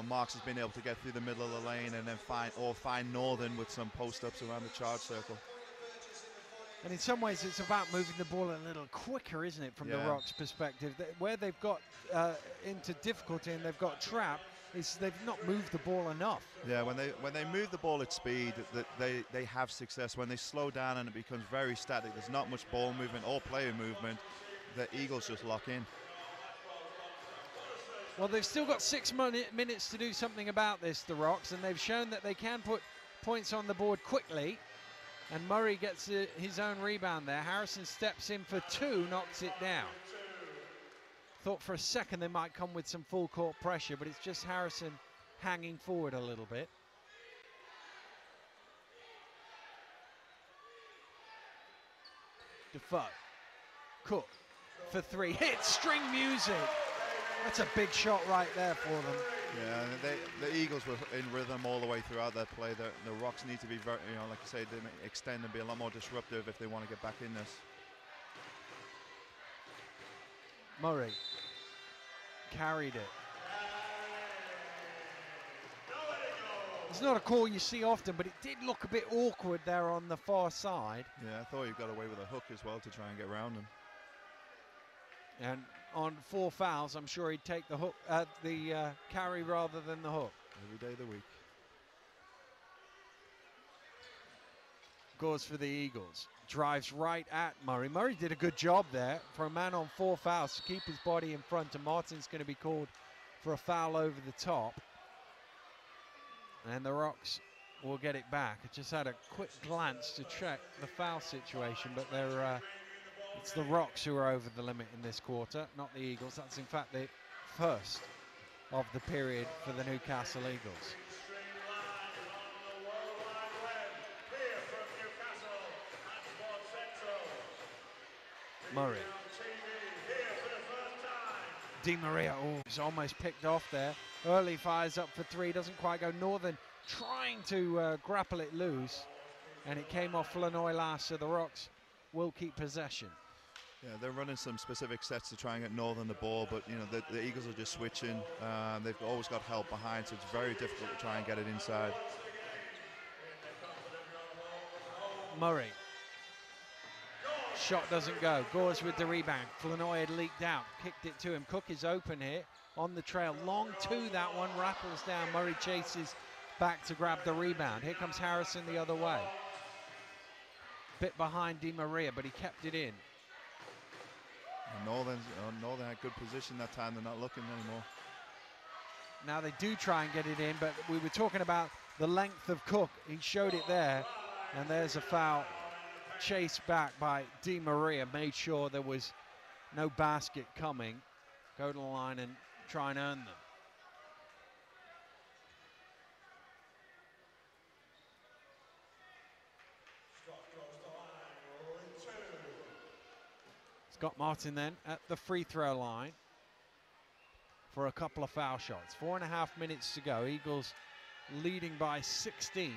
Speaker 3: Marks has been able to get through the middle of the lane and then find Northern with some post-ups around the charge circle.
Speaker 1: And in some ways, it's about moving the ball a little quicker, isn't it, from the Rocks' perspective? Where they've got into difficulty and they've got trapped, is they've not moved the ball enough.
Speaker 3: Yeah, when they move the ball at speed, they have success. When they slow down and it becomes very static, there's not much ball movement or player movement, the Eagles just lock in.
Speaker 1: Well, they've still got 6 minutes to do something about this, the Rocks, and they've shown that they can put points on the board quickly. And Murray gets his own rebound there. Harrison steps in for 2, knocks it down. Thought for a second they might come with some full court pressure, but it's just Harrison hanging forward a little bit. Defoe. Cook for 3. Hit string music. That's a big shot right there for them.
Speaker 3: Yeah, the Eagles were in rhythm all the way throughout that play. The Rocks need to be very, like I say, they extend and be a lot more disruptive if they want to get back in this.
Speaker 1: Murray carried it. It's not a call you see often, but it did look a bit awkward there on the far side.
Speaker 3: Yeah, I thought he got away with a hook as well to try and get around him.
Speaker 1: And on 4 fouls, I'm sure he'd take the hook, the carry rather than the hook.
Speaker 3: Every day of the week.
Speaker 1: Scores for the Eagles. Drives right at Murray. Murray did a good job there for a man on 4 fouls to keep his body in front, and Martin's going to be called for a foul over the top. And the Rocks will get it back. I just had a quick glance to check the foul situation, but it's the Rocks who are over the limit in this quarter, not the Eagles. That's in fact the first of the period for the Newcastle Eagles. Murray. Di Maria, he's almost picked off there. Early fires up for 3, doesn't quite go. Northern trying to grapple it loose, and it came off Flanoy last, so the Rocks will keep possession.
Speaker 3: Yeah, they're running some specific sets to try and get Northern the ball, but the Eagles are just switching. They've always got help behind, so it's very difficult to try and get it inside.
Speaker 1: Murray. Shot doesn't go. Gores with the rebound. Flanoy had leaked out, kicked it to him. Cook is open here on the trail. Long 2, that one rattles down. Murray chases back to grab the rebound. Here comes Harrison the other way. Bit behind Di Maria, but he kept it in.
Speaker 3: Northern had good position that time. They're not looking anymore.
Speaker 1: Now they do try and get it in, but we were talking about the length of Cook. He showed it there, and there's a foul. Chased back by Di Maria, made sure there was no basket coming. Go to the line and try and earn them. Scott Martin then at the free throw line for a couple of foul shots. 4.5 minutes to go. Eagles leading by 16.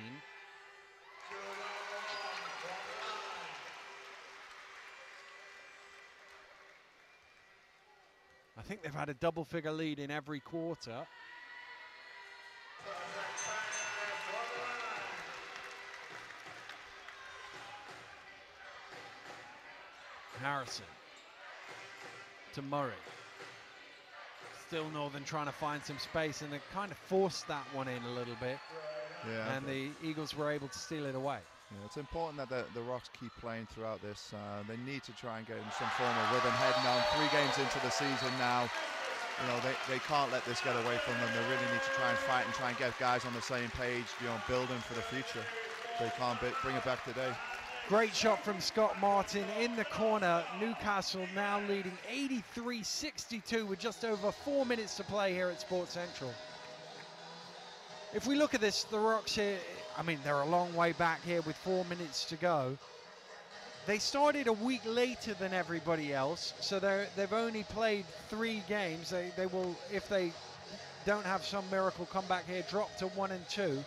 Speaker 1: think they've had a double-figure lead in every quarter. Harrison to Murray. Still Northern trying to find some space, and they kind of forced that one in a little bit.
Speaker 3: Yeah.
Speaker 1: And the Eagles were able to steal it away.
Speaker 3: Yeah, it's important that the Rocks keep playing throughout this. They need to try and get in some form of rhythm heading on 3 games into the season now. You know, they can't let this get away from them. They really need to try and fight and try and get guys on the same page, you know, building for the future. They can't bring it back today.
Speaker 1: Great shot from Scott Martin in the corner. Newcastle now leading 83-62 with just over 4 minutes to play here at Sports Central. If we look at this, the Rocks here, I mean, they're a long way back here with 4 minutes to go. They started a week later than everybody else, so they've only played 3 games. They will, if they don't have some miracle comeback here, drop to 1 and 2.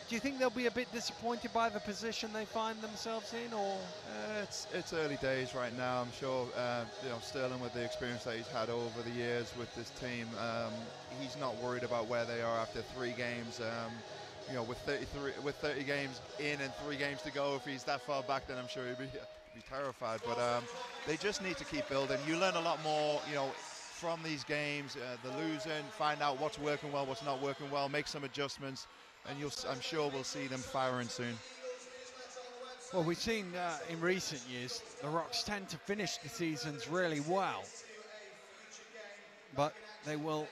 Speaker 1: Do you think they'll be a bit disappointed by the position they find themselves in, or?
Speaker 3: It's early days right now. I'm sure you know, Sterling, with the experience that he's had over the years with this team, he's not worried about where they are after 3 games. You know, with 30 games in and 3 games to go, if he's that far back, then I'm sure he'd be terrified. But they just need to keep building. You learn a lot more, you know, from these games, the losing, find out what's working well, what's not working well, make some adjustments. And I'm sure we'll see them firing soon.
Speaker 1: Well, we've seen in recent years, the Rocks tend to finish the seasons really well. But they will,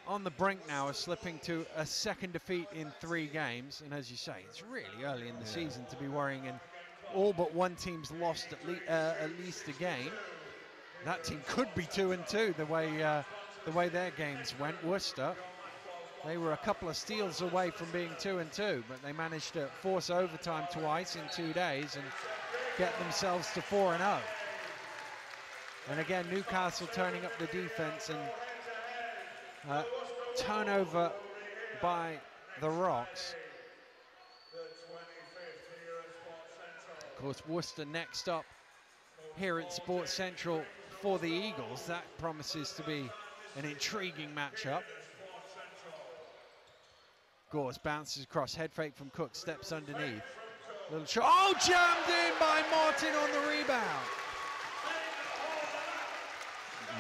Speaker 1: on the brink now, of slipping to a second defeat in 3 games. And as you say, it's really early in the season to be worrying. And all but one team's lost at least a game. That team could be 2 and 2 the way their games went. Worcester. They were a couple of steals away from being 2 and 2, but they managed to force overtime twice in 2 days and get themselves to 4 and 0. And again, Newcastle turning up the defense, and turnover by the Rocks. Of course, Worcester next up here at Sports Central for the Eagles. That promises to be an intriguing matchup. Gores bounces across, head fake from Cook, steps underneath. Little shot, oh, jammed in by Martin on the rebound.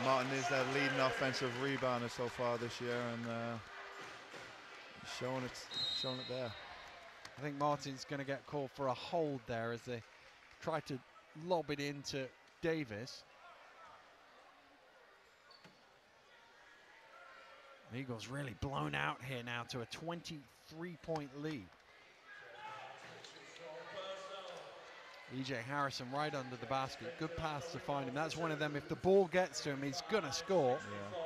Speaker 3: Martin is their leading offensive rebounder so far this year, and showing it there.
Speaker 1: I think Martin's going to get called for a hold there as they try to lob it into Davis. The Eagles really blown out here now to a 23-point lead. E.J. Harrison right under the basket. Good pass to find him. That's one of them. If the ball gets to him, he's going to score.
Speaker 3: Yeah.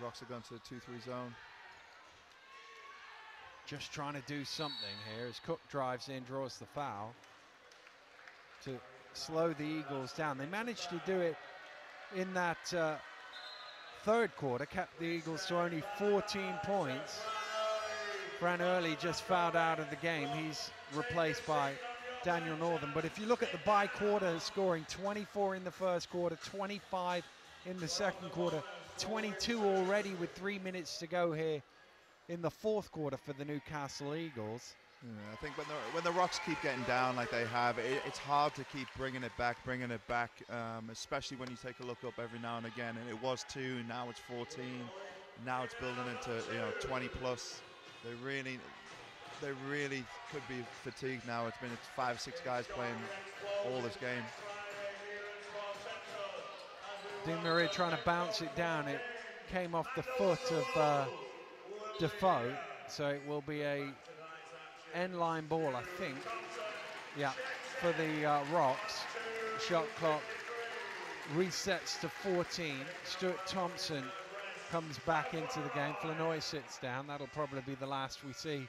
Speaker 3: Rocks are going to the 2-3 zone.
Speaker 1: Just trying to do something here as Cook drives in, draws the foul to slow the Eagles down. They managed to do it in that 3rd quarter, kept the Eagles to only 14 points. Fran Early just fouled out of the game. He's replaced by Daniel Northern. But if you look at the by-quarter scoring, 24 in the 1st quarter, 25 in the 2nd quarter, 22 already with 3 minutes to go here in the 4th quarter for the Newcastle Eagles.
Speaker 3: Yeah, I think when the Rocks keep getting down like they have, it's hard to keep bringing it back, especially when you take a look up every now and again. And it was 2, now it's 14, now it's building into 20 plus. They really could be fatigued now. It's been 5, 6 guys playing all this game.
Speaker 1: Dean Murray trying to bounce it down. It came off the foot of Defoe, so it will be a end-line ball, I think. Yeah, for the Rocks. Shot clock resets to 14. Stuart Thompson comes back into the game. Flanoy sits down. That'll probably be the last we see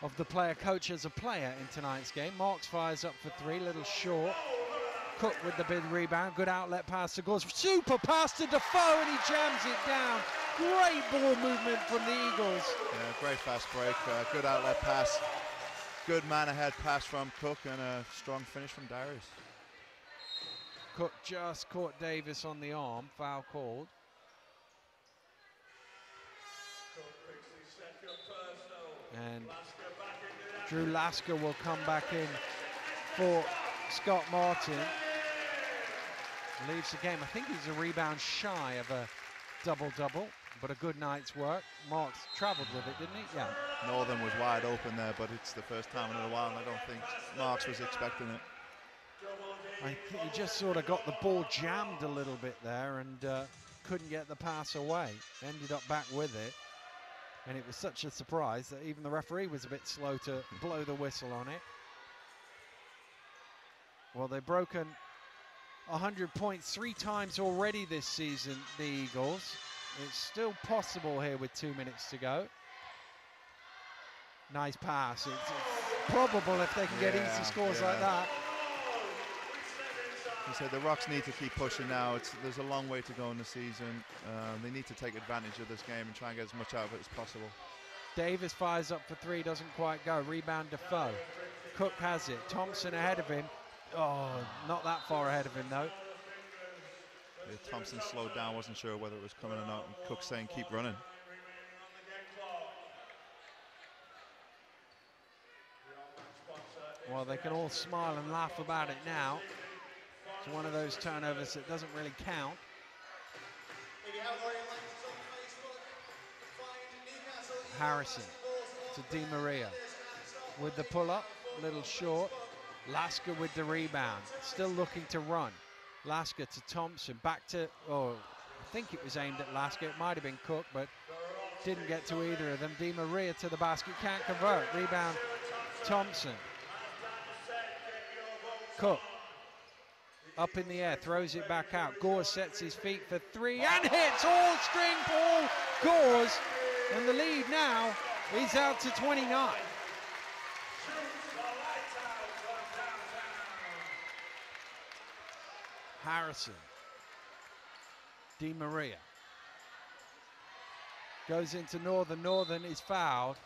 Speaker 1: of the player coach as a player in tonight's game. Marks fires up for 3, little short. Cook with the big rebound. Good outlet pass to Gores. Super pass to Defoe, and he jams it down. Great ball movement from the Eagles.
Speaker 3: Yeah, great fast break. Good outlet pass. good man-ahead pass from Cook and a strong finish from Darius.
Speaker 1: Cook just caught Davis on the arm, foul called. And Drew Lasker will come back in for Scott Martin. Leaves the game. I think he's a rebound shy of a double-double, but a good night's work. Marks travelled with it, didn't he? Yeah.
Speaker 3: Northern was wide open there, but it's the first time in a while, and I don't think Marks was expecting it.
Speaker 1: I think he just sort of got the ball jammed a little bit there and couldn't get the pass away. Ended up back with it. And it was such a surprise that even the referee was a bit slow to blow the whistle on it. Well, they've broken 100 points 3 times already this season, the Eagles. It's still possible here with 2 minutes to go. Nice pass. It's probable if they can get easy scores like that.
Speaker 3: He said the Rocks need to keep pushing now. There's a long way to go in the season. They need to take advantage of this game and try and get as much out of it as possible.
Speaker 1: Davis fires up for 3, doesn't quite go. Rebound Defoe. Cook has it. Thompson ahead of him. Oh, not that far ahead of him though.
Speaker 3: Yeah, Thompson slowed down, wasn't sure whether it was coming or not. And Cook saying keep running.
Speaker 1: Well, they can all smile and laugh about it now. It's one of those turnovers that doesn't really count. Harrison to Di Maria with the pull-up, little short. Lasker with the rebound, still looking to run. Lasker to Thompson, back to, I think it was aimed at Lasker. It might have been Cook, but didn't get to either of them. Di Maria to the basket, can't convert. Rebound, Thompson. Cook. Up in the air, throws it back out. Gores sets his feet for 3 and hits all string ball. Gores, and the lead now is out to 29. Harrison. Di Maria. Goes into Northern. Northern is fouled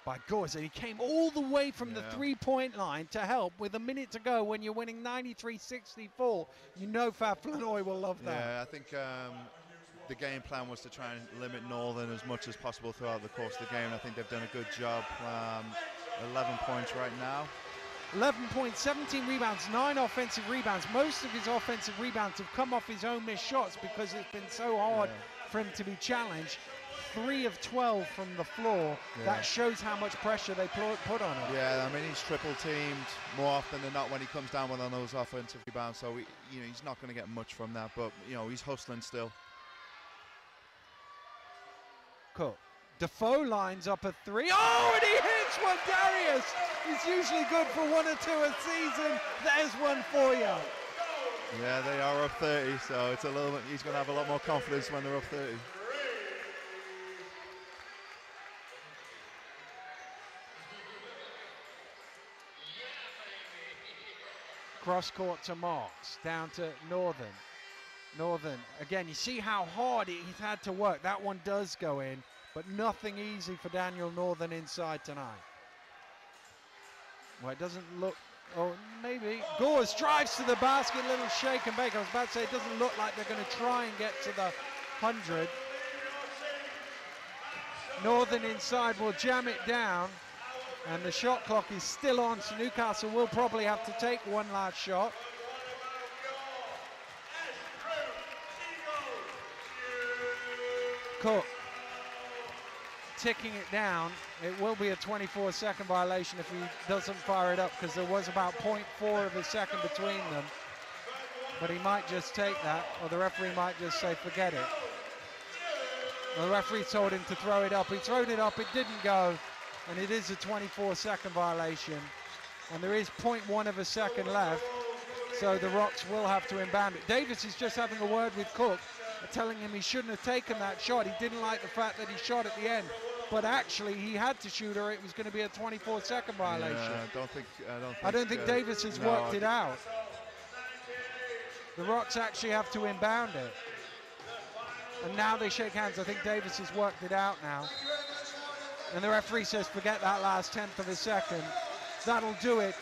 Speaker 1: by Gores, and he came all the way from the 3-point line to help with a minute to go when you're winning 93-64. You know Fab Flanoy will love that.
Speaker 3: Yeah, I think the game plan was to try and limit Northern as much as possible throughout the course of the game. I think they've done a good job. 11 points right now.
Speaker 1: 11 points, 17 rebounds, 9 offensive rebounds. Most of his offensive rebounds have come off his own missed shots because it's been so hard for him to be challenged. 3 of 12 from the floor. That shows how much pressure they put on him.
Speaker 3: Yeah, I mean, he's triple teamed more often than not when he comes down with on those offensive rebounds. So he's not going to get much from that, but he's hustling still.
Speaker 1: Cool. Defoe lines up a 3. Oh, and he hits one. Darius is usually good for 1 or 2 a season. There's one for you.
Speaker 3: Yeah, they are up 30, so it's a little bit. He's going to have a lot more confidence when they're up 30.
Speaker 1: Cross court to Marks, down to Northern. Northern, again, you see how hard he's had to work. That one does go in, but nothing easy for Daniel Northern inside tonight. Well, it doesn't look, maybe. Gores drives to the basket, little shake and bake. I was about to say, it doesn't look like they're going to try and get to the 100. Northern inside will jam it down. And the shot clock is still on, so Newcastle will probably have to take one last shot. Cook ticking it down. It will be a 24-second violation if he doesn't fire it up, because there was about 0.4 of a second between them. But he might just take that, or the referee might just say, forget it. Well, the referee told him to throw it up. He threw it up, it didn't go. And it is a 24-second violation. And there is 0.1 of a second left. So the Rocks will have to inbound it. Davis is just having a word with Cook, telling him he shouldn't have taken that shot. He didn't like the fact that he shot at the end. But actually, he had to shoot or it was going to be a 24-second violation.
Speaker 3: Yeah,
Speaker 1: I don't think Davis has worked it out. The Rocks actually have to inbound it. And now they shake hands. I think Davis has worked it out now. And the referee says, forget that last tenth of a second. That'll do it.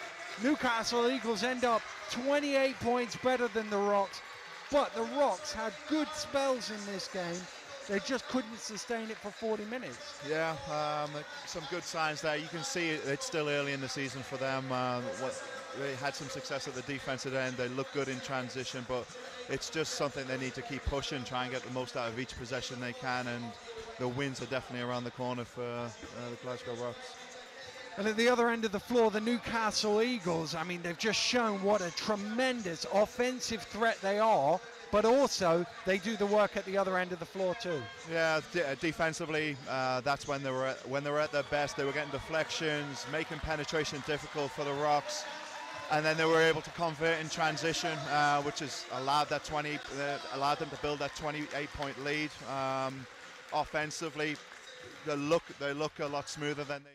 Speaker 1: Newcastle Eagles end up 28 points better than the Rocks, but the Rocks had good spells in this game. They just couldn't sustain it for 40 minutes.
Speaker 3: Yeah, some good signs there. You can see it's still early in the season for them. They had some success at the defensive end. They look good in transition, but it's just something they need to keep pushing, try and get the most out of each possession they can, and the wins are definitely around the corner for the Glasgow Rocks.
Speaker 1: And at the other end of the floor, the Newcastle Eagles, I mean, they've just shown what a tremendous offensive threat they are, but also they do the work at the other end of the floor too.
Speaker 3: Yeah, defensively, that's when they were at their best. They were getting deflections, making penetration difficult for the Rocks, and then they were able to convert in transition, which has allowed them to build that 28-point lead. Offensively, they look a lot smoother than they